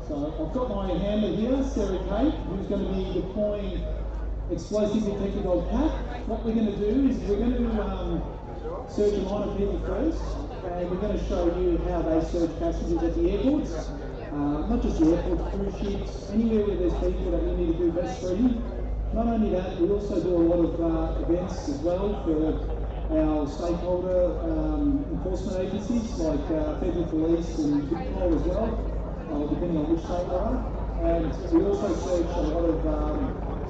So I've got my handler here, Sarah Kate, who's going to be deploying explosive detector dog pack. What we're going to do is we're going to search a line of people first, and we're going to show you how they search passengers at the airports. Not just the airport, cruise ships, anywhere where there's people that we need to do best screening. Not only that, we also do a lot of events as well for our stakeholder enforcement agencies like Federal Police and Vicpol as well, depending on which state you are. And we also search a lot of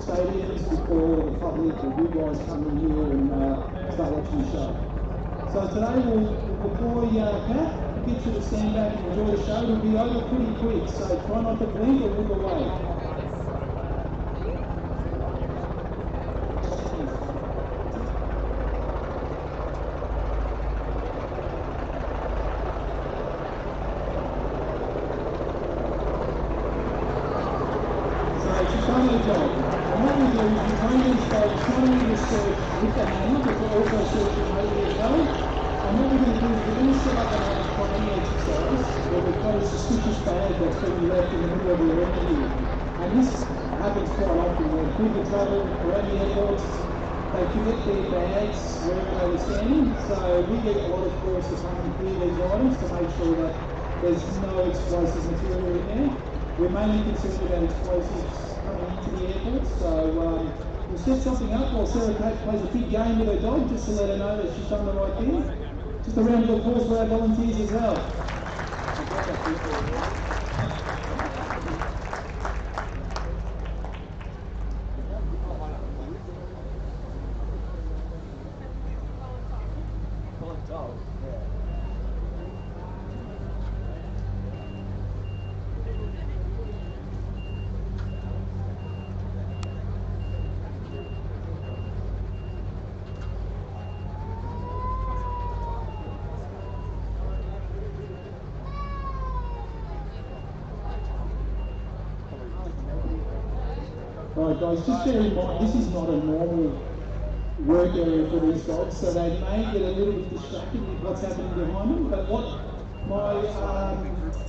stadiums before the public or you guys come in here and start watching the show. So today we'll deploy Pat, get you to stand back and enjoy the show. It'll be over pretty quick, so try not to blink or look away. And what we do is we train these dogs not only to search with the hand, but we're also searching remotely as well. And what we're going to do is we're going to set up an training exercise where we've got a suspicious bag that's been left in the middle of the arena here. And this happens quite often when people travel around the airports, they forget their bags wherever they were standing. So we get a lot of calls to come and clear these items to make sure that there's no explosive material in there. We're mainly concerned about explosives coming into the airport, so we'll set something up while Sarah Kate plays a big game with her dog just to let her know that she's done the right thing. Just a round of applause for our volunteers as well. Alright guys, just bear in mind, this is not a normal work area for these dogs, so they may get a little bit distracted with what's happening behind them, but what my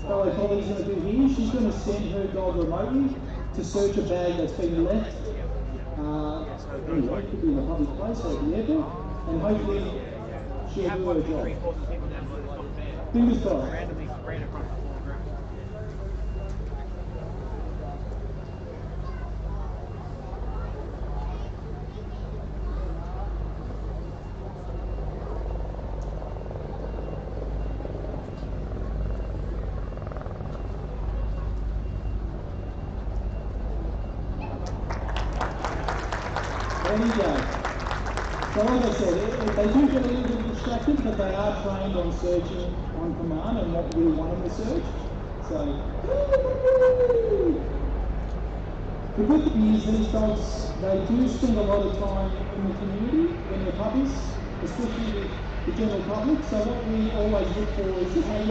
fellow colleague's going to do here, she's going to send her dog remotely to search a bag that's been left, anyway, it could be in a public place like the airport, and hopefully she'll do her job. Fingers crossed. there you go. So like I said, they do get a little bit distracted, but they are trained on searching on command and what we want them to search. So, the good thing is these dogs, they do spend a lot of time in the community when they're puppies, especially the general public. So what we always look for is just how you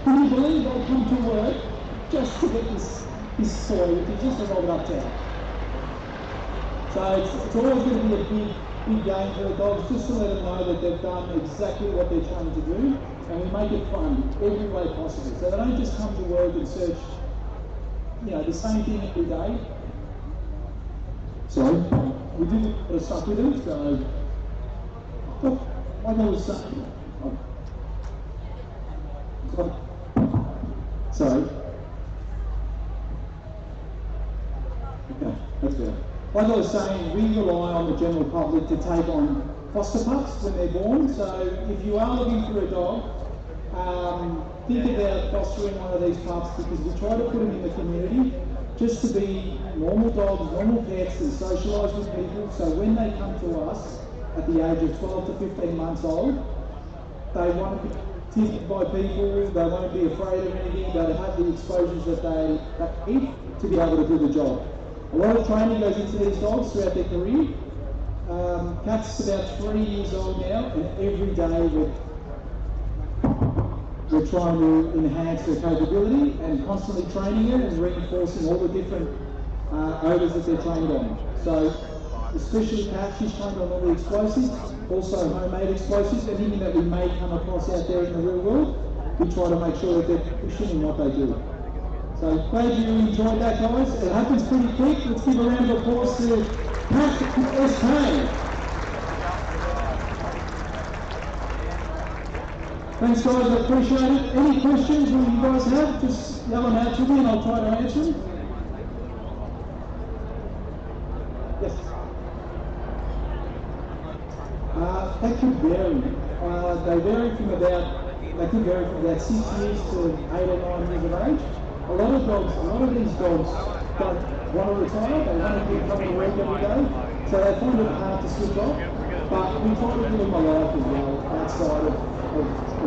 can you believe they'll come to work just to get this toy, which is just a roll up town. So it's always going to be a big game for the dogs, just to let them know that they've done exactly what they're trying to do, and we make it fun every way possible. So they don't just come to work and search, the same thing every day. So we do put a stuff with them. So like I was saying, sorry. Okay, that's better. Like I was saying, we rely on the general public to take on foster pups when they're born. So if you are looking for a dog, think about fostering one of these pups, because we try to put them in the community just to be normal dogs, normal pets, and socialise with people. So when they come to us at the age of 12 to 15 months old, they want to be tested by people, they won't be afraid of anything, they'll have the exposures that they need to be able to do the job. A lot of training goes into these dogs throughout their career. Cat's about 3 years old now, and every day we're trying to enhance their capability and constantly training it and reinforcing all the different odours that they're trained on. So, especially Cat, she's trained on all the explosives, also homemade explosives, anything that we may come across out there in the real world, we try to make sure that they're pushing in what they do. So, glad you enjoyed that, guys. It happens pretty quick. Let's give a round of applause to Pat SK. Thanks, guys, I appreciate it. Any questions that you guys have, just yell them out to me and I'll try to answer them. Yes. That could vary. They could vary from about 6 years to 8 or 9 years of age. A lot of these dogs don't want to retire, they want to come to work every day, so they find it hard to switch off. But we try to give them a life as well outside of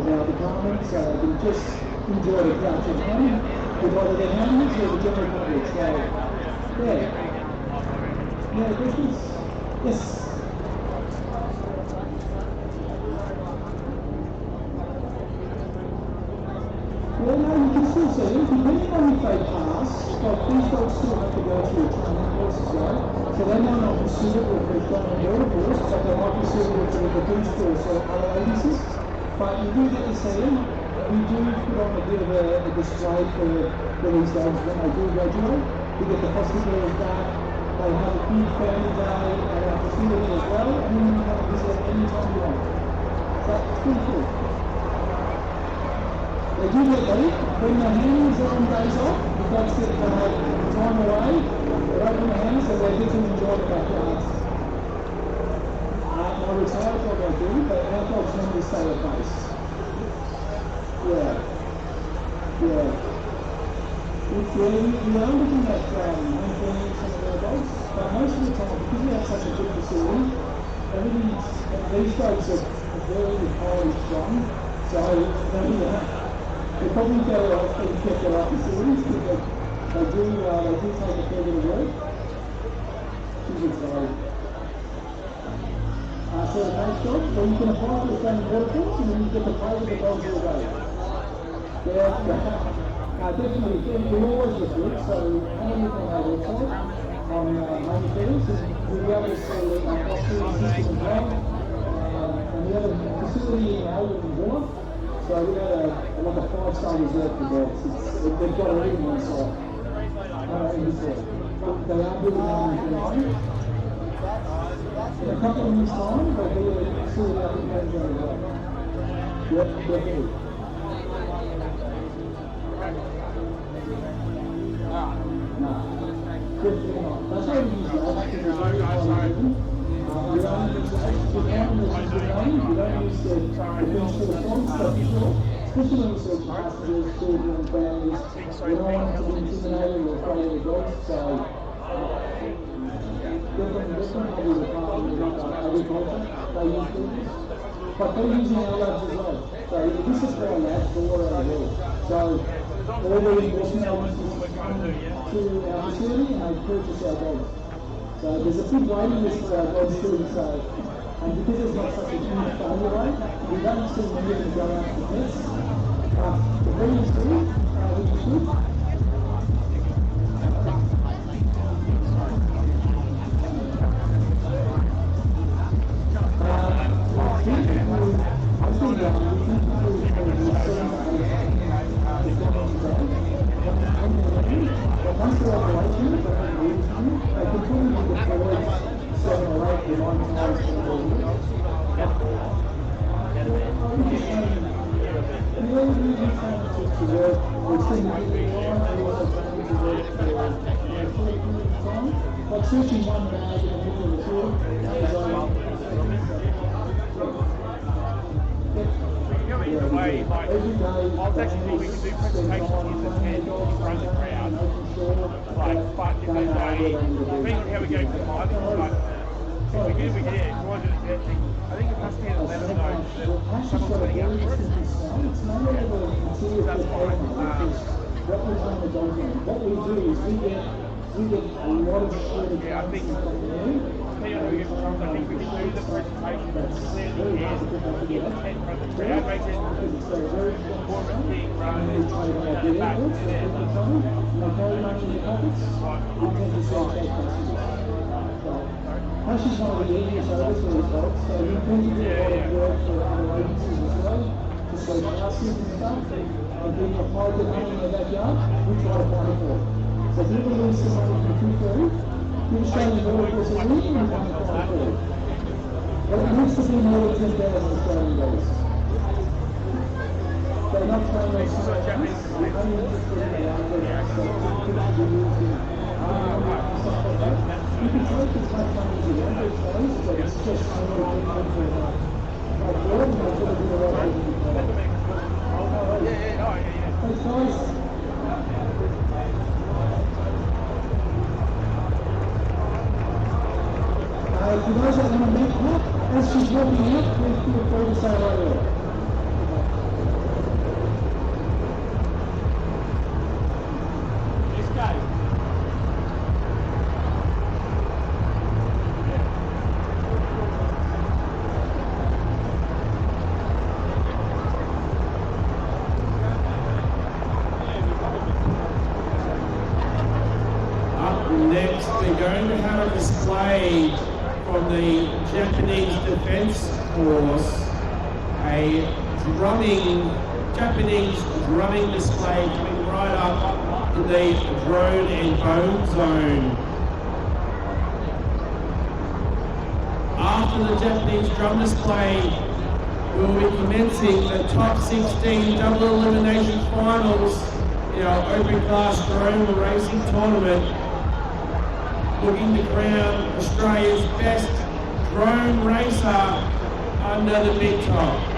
our department, so they can just enjoy the couch at home with either their families or the general public. So, yeah, questions? Yes. Well, no, you can still see them, depending on if they pass, like these dogs still have to go through a training course as well, so they might not be suitable for a training water course, but they might be suitable for the boost course or other agencies. But you do get to see them. We do put on a bit of a display for these dogs when they do graduate. We get the foster carers back, they have a big family day at our facility as well, and then you can visit anytime you want. So it's pretty cool. They do get late, bring their hands on days off, the dogs get to have time away, they open their hands and they get to enjoy the backyards. My retired dog I do, but our dogs normally stay at base. Yeah. We are looking at maintaining some of our dogs, but most of the time, because we have such a good facility, these dogs are very highly strung, so they're probably better off being kept at our facilities because they do take a fair bit of work. She's excited. So the base dog, so you can apply for the same water course and then you get to play with the dogs all day. Definitely, we always look good, so have a look on our website on home affairs, and we'll be able to see our fostering system as well. And we have a facility in Avalon Airshow, so we have like a 5-star resort for dogs. They've got everything on site. They are building on in a couple of years' time, they'll be a facility up in Canberra as well. Yep, definitely. No, definitely not. That's why we use that, because we're very highly driven. We don't use that. We don't use the name, we don't use the things for the fonts, but sure, especially when we search passengers, children and families, we don't want them to be intimidated or afraid of the dogs, so different hobbies apart from agriculture. They use beavers, but they're using our labs as well. So this is for our labs for water our world. So all the enforcement agencies come to our facility and they purchase our dogs. So there's a big waiting list for our dogs too. So, and because there's not such a huge failure rate, we don't see many of them go out to pets. But the breeding speed, which is good. Once they're operational, they continue to deploy 7 or 8 to 9 times per year. And the only reason to work, we've seen people trying to also trying to work for a short period of time, like searching one bag in the middle of the field is Way, like, I was actually thinking we could do presentations in the tent in front of the crowd, like, but if there's depending on how we go for the timing, but if we do, we can, yeah, if we want to do the tent thing, I think the capacity at 11 though, that someone's setting up for it. That's fine. What we do is we get a lot of shorter Yeah, I think, depending on who we get from, I think we can do the presentation clearly in the tent in front of the crowd, make it more of a thing rather than at the back. Hush is one of the easiest service for these dogs, so we tend to do a lot of work for other agencies as well, to sleep houses and stuff, and being a private home in their backyard, we try to find it for them. So if you ever lose somebody from too furry, give Australian border force a ring and we find it for them. But it needs to be more than 10,000 Australian dollars. They're not trying to somewhere else, they're only interested in the market, so people should be using stuff like that. You can take as much money as you want these days, but it's just so many people for like board and they're going to do the right thing. Thanks guys. If you guys want to meet her, as she's walking out, please feel free to say hello to her. This guy. Up next, we're going to have a display from the Japanese Defense Force, a Japanese drumming display coming right up in the drone and bone zone. After the Japanese drum display, we will be commencing the top 16 double elimination finals in our open class drone racing tournament, looking to crown Australia's best drone racer under the big top.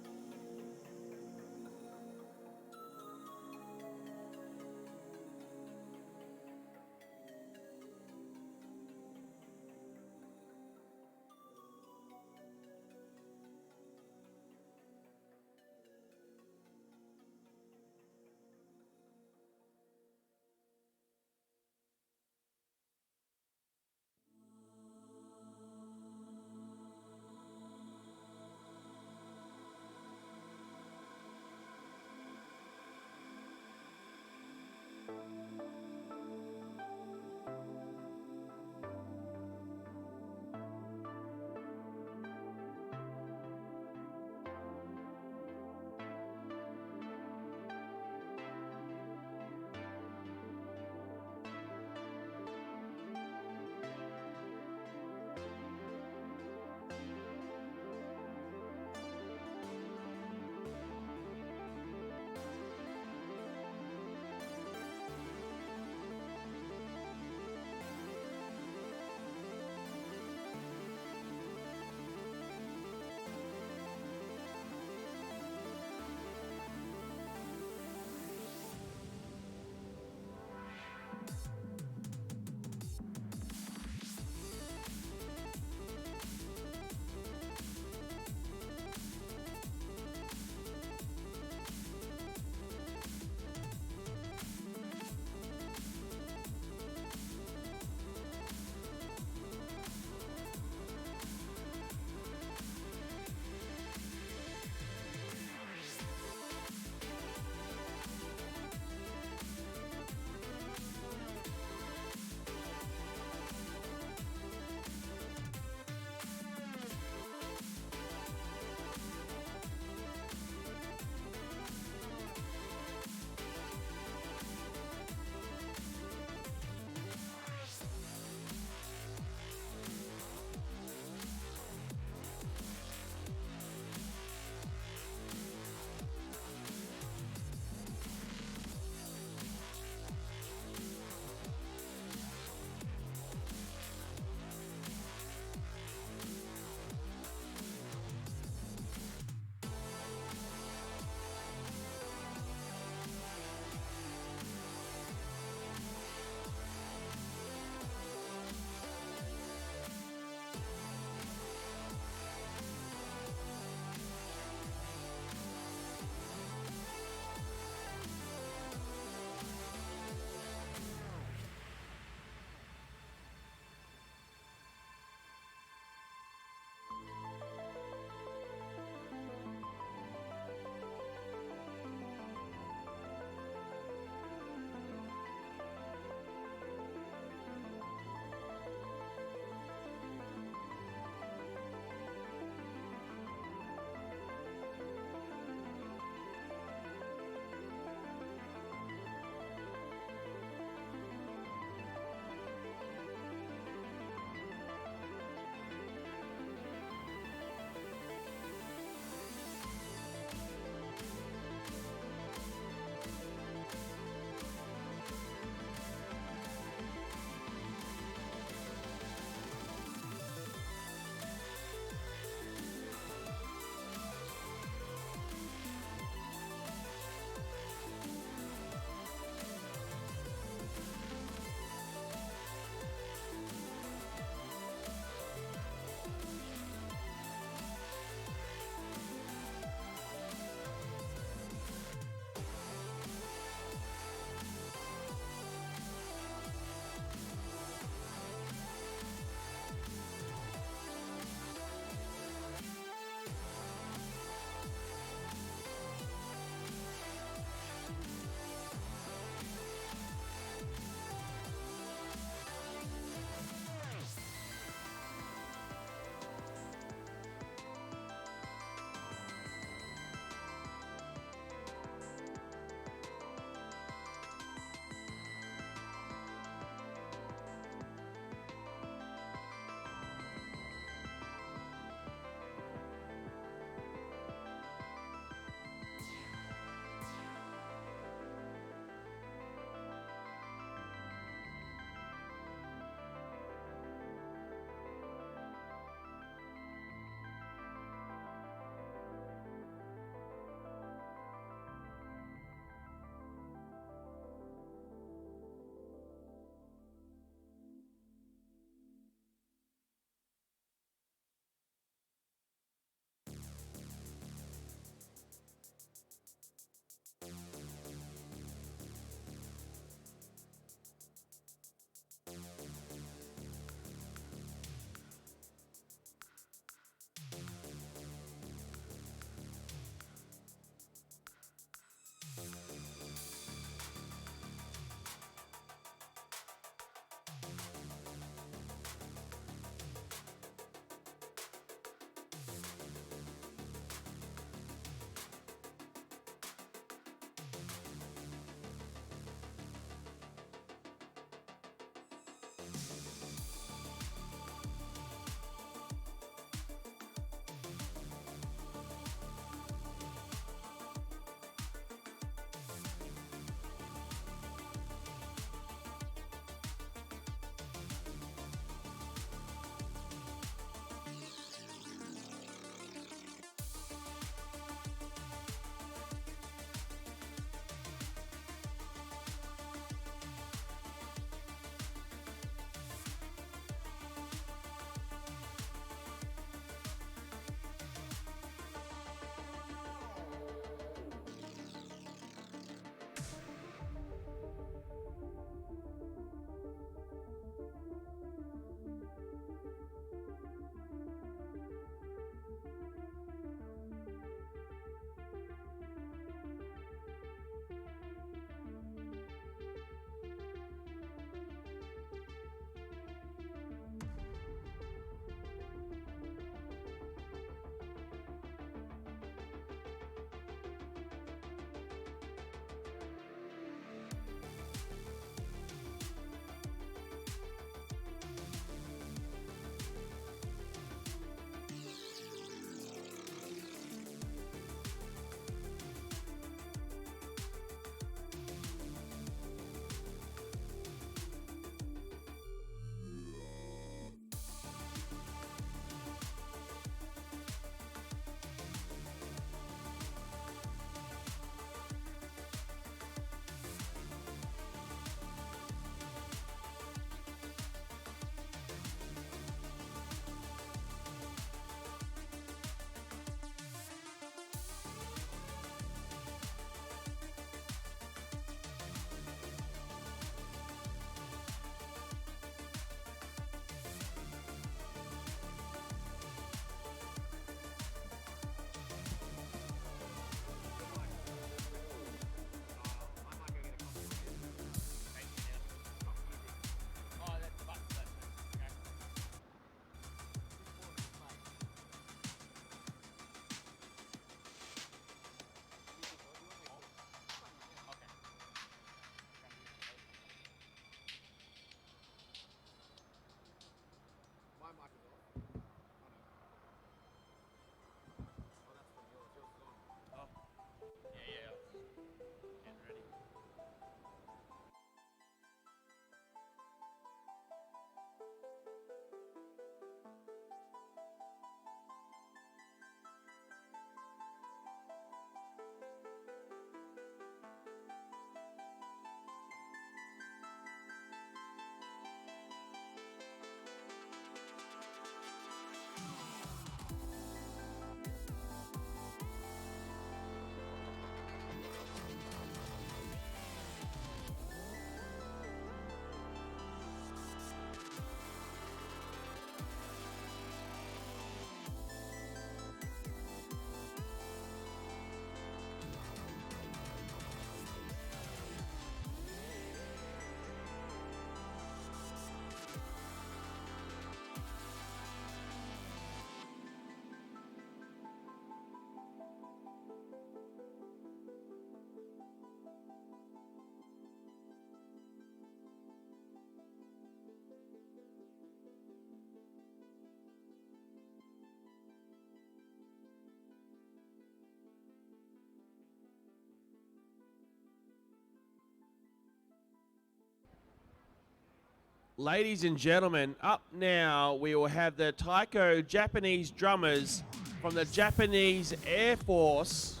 Ladies and gentlemen, up now we will have the Taiko Japanese drummers from the Japanese Air Force.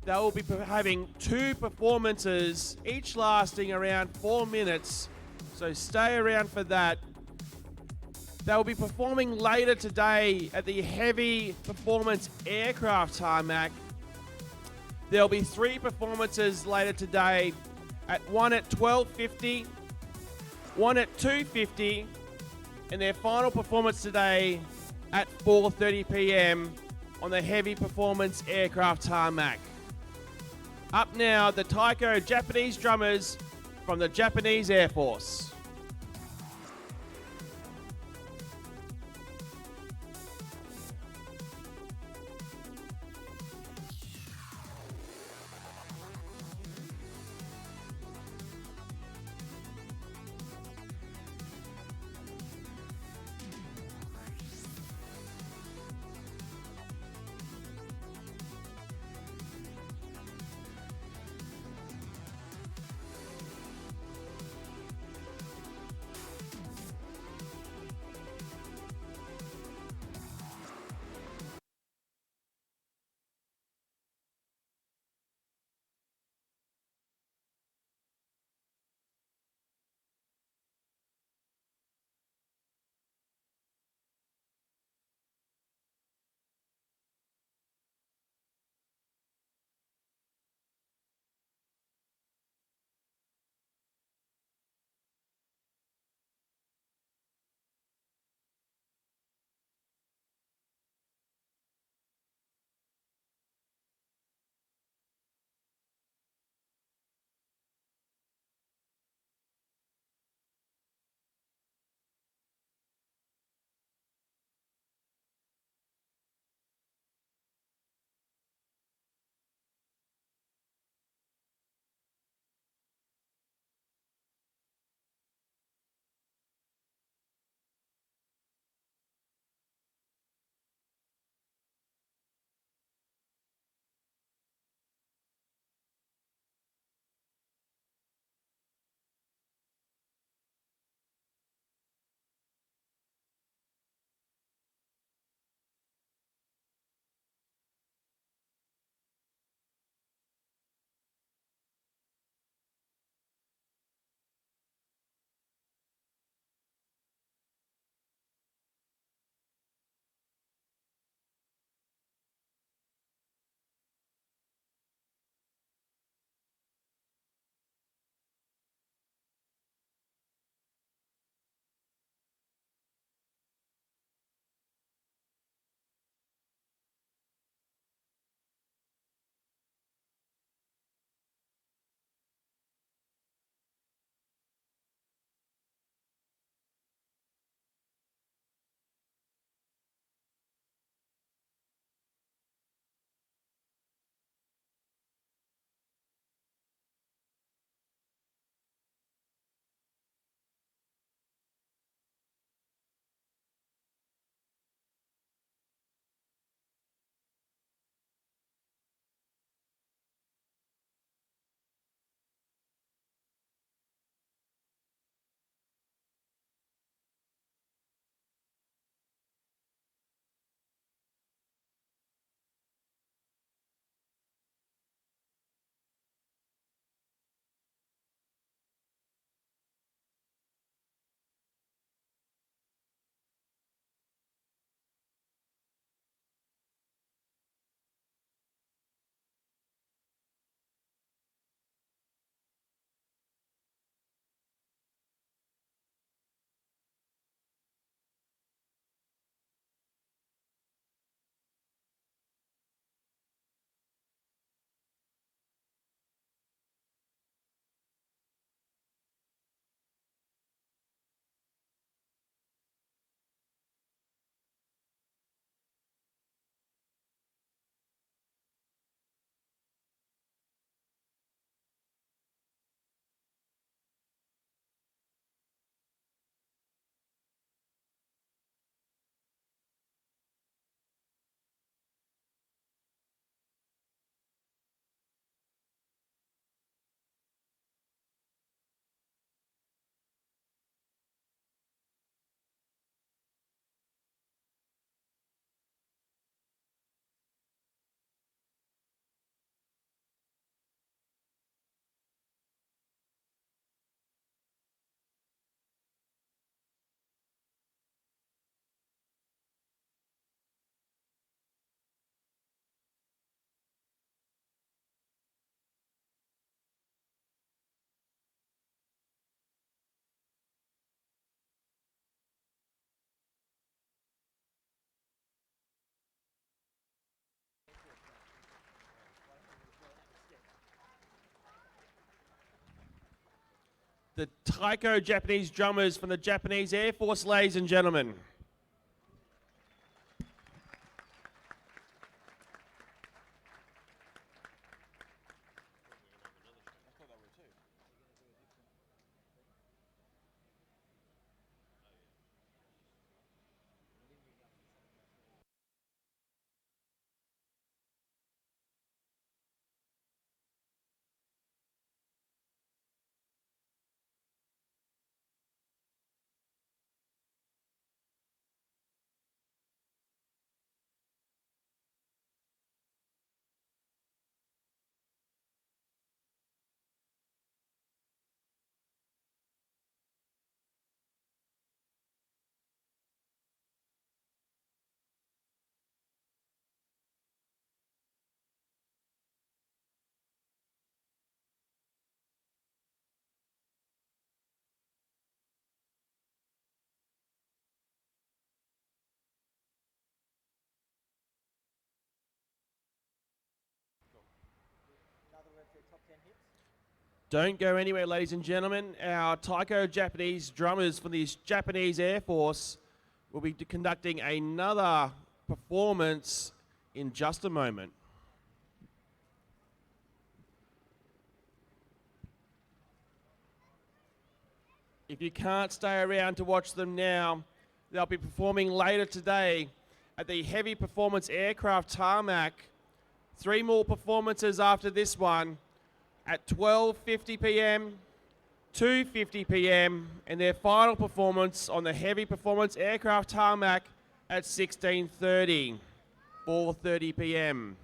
They will be having 2 performances, each lasting around 4 minutes, so stay around for that. They will be performing later today at the Heavy Performance Aircraft Tarmac. There'll be 3 performances later today, one at 12:50, one at 2:50, and their final performance today at 4:30 p.m. on the Heavy Performance Aircraft Tarmac. Up now, the Taiko Japanese drummers from the Japanese Air Force. the Taiko Japanese drummers from the Japanese Air Force, ladies and gentlemen. Don't go anywhere, ladies and gentlemen. Our Taiko Japanese drummers from the Japanese Air Force will be conducting another performance in just a moment. If you can't stay around to watch them now, they'll be performing later today at the Heavy Performance Aircraft Tarmac. 3 more performances after this one at 12:50 p.m., 2:50 p.m., and their final performance on the Heavy Performance Aircraft Tarmac at 16:30, 4:30 p.m.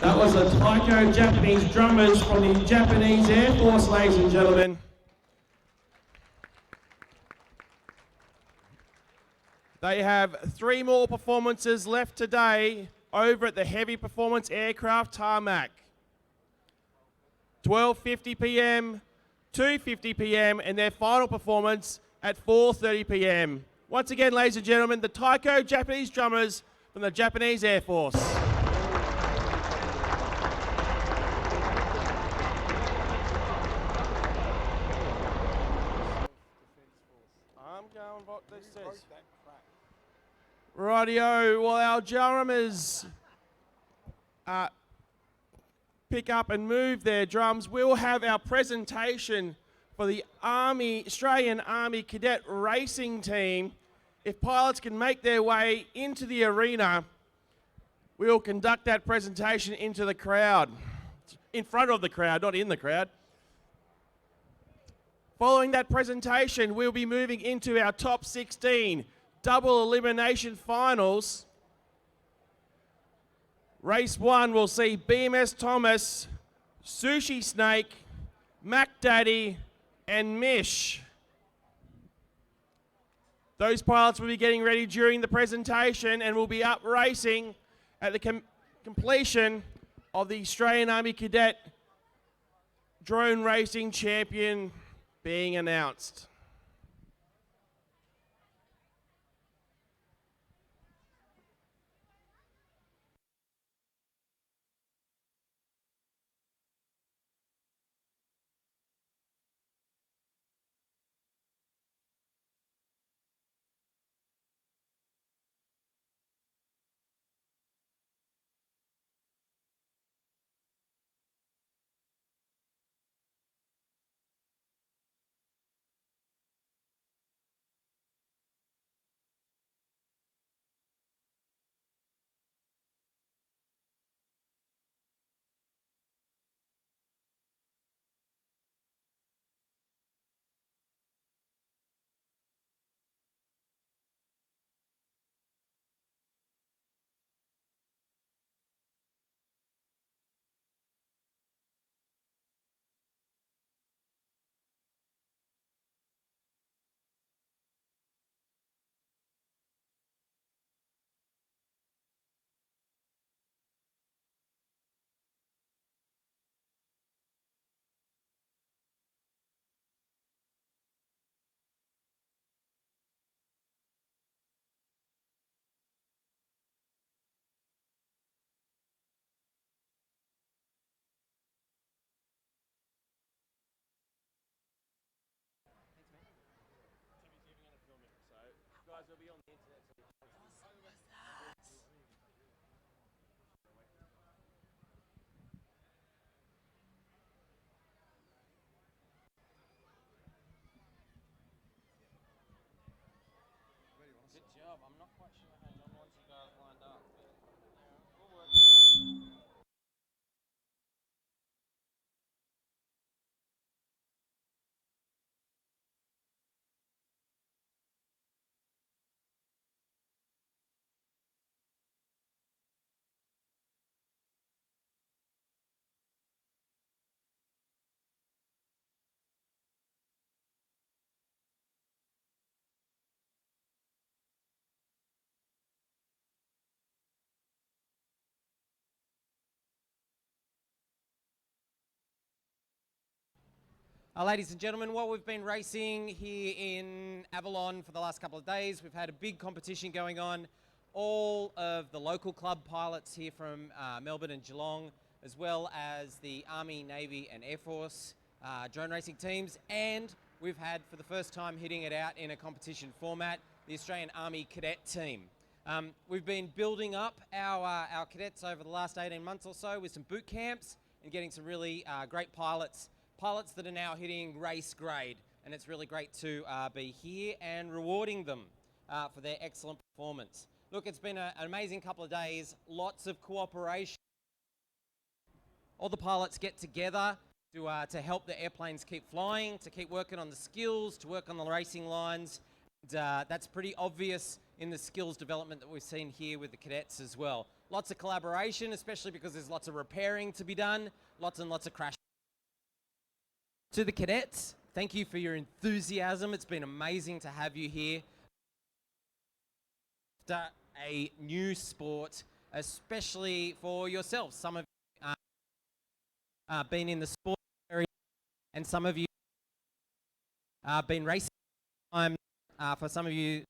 That was the Taiko Japanese drummers from the Japanese Air Force, ladies and gentlemen. They have 3 more performances left today over at the Heavy Performance Aircraft Tarmac. 12:50 p.m, 2:50 p.m, and their final performance at 4:30 p.m. Once again, ladies and gentlemen, the Taiko Japanese drummers from the Japanese Air Force. I'm going what this says. Rightio, while our drummers pick up and move their drums, we'll have our presentation for the Australian Army Cadet Racing Team. If pilots can make their way into the arena, we'll conduct that presentation into the crowd. In front of the crowd, not in the crowd. Following that presentation, we'll be moving into our top 16 double elimination finals. Race 1 will see BMS Thomas, Sushi Snake, Mac Daddy, and Mish. Those pilots will be getting ready during the presentation and will be up racing at the completion of the Australian Army Cadet Drone Racing Champion being announced. Good job. I'm not quite sure how John wants you guys lined up, but we'll work it out. Ladies and gentlemen, while we've been racing here in Avalon for the last couple of days, we've had a big competition going on. All of the local club pilots here from Melbourne and Geelong, as well as the Army, Navy and Air Force drone racing teams, and we've had, for the first time hitting it out in a competition format, the Australian Army Cadet Team. We've been building up our cadets over the last 18 months or so with some boot camps and getting some really great pilots that are now hitting race grade, and it's really great to be here and rewarding them for their excellent performance. Look, it's been an amazing couple of days, lots of cooperation. All the pilots get together to help the airplanes keep flying, to keep working on the skills, to work on the racing lines. And, that's pretty obvious in the skills development that we've seen here with the cadets as well. Lots of collaboration, especially because there's lots of repairing to be done, lots and lots of crash. To the cadets, thank you for your enthusiasm. It's been amazing to have you here. A new sport, especially for yourselves. Some of you been in the sport area, and some of you been racing. For some of you,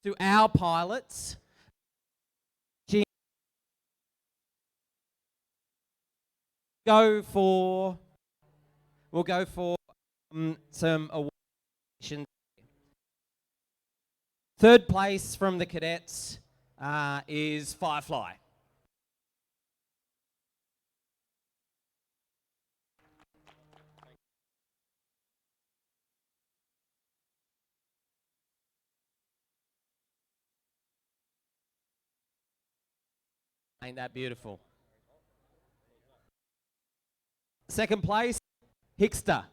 to our pilots, we'll go for some awards. Third place from the cadets is Firefly. Ain't that beautiful? Second place, Hickster.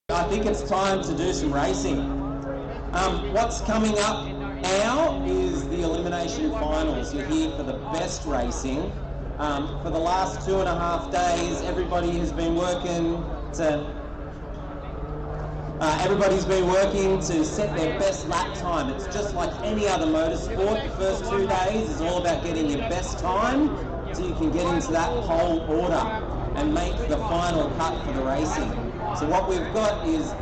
I think it's time to do some racing. What's coming up now is the elimination finals. You're here for the best racing. For the last 2.5 days, everybody has been working to set their best lap time. It's just like any other motorsport. The first 2 days is all about getting your best time so you can get into that pole order and make the final cut for the racing. So what we've got is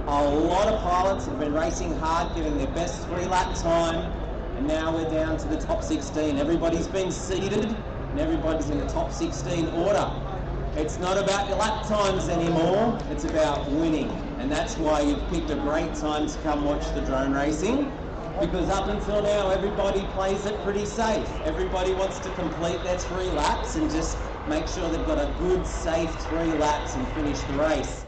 a lot of pilots have been racing hard, getting their best 3-lap time, and now we're down to the top 16. Everybody's been seeded, and everybody's in the top 16 order. It's not about your lap times anymore, it's about winning. And that's why you've picked a great time to come watch the drone racing, because up until now, everybody plays it pretty safe. Everybody wants to complete their 3 laps and just make sure they've got a good, safe 3 laps and finish the race.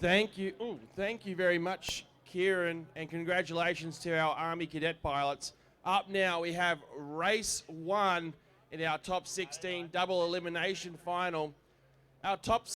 Thank you. Ooh, thank you very much, Kieran, and congratulations to our Army Cadet pilots. Up now, we have race 1 in our top 16 double elimination final. Our top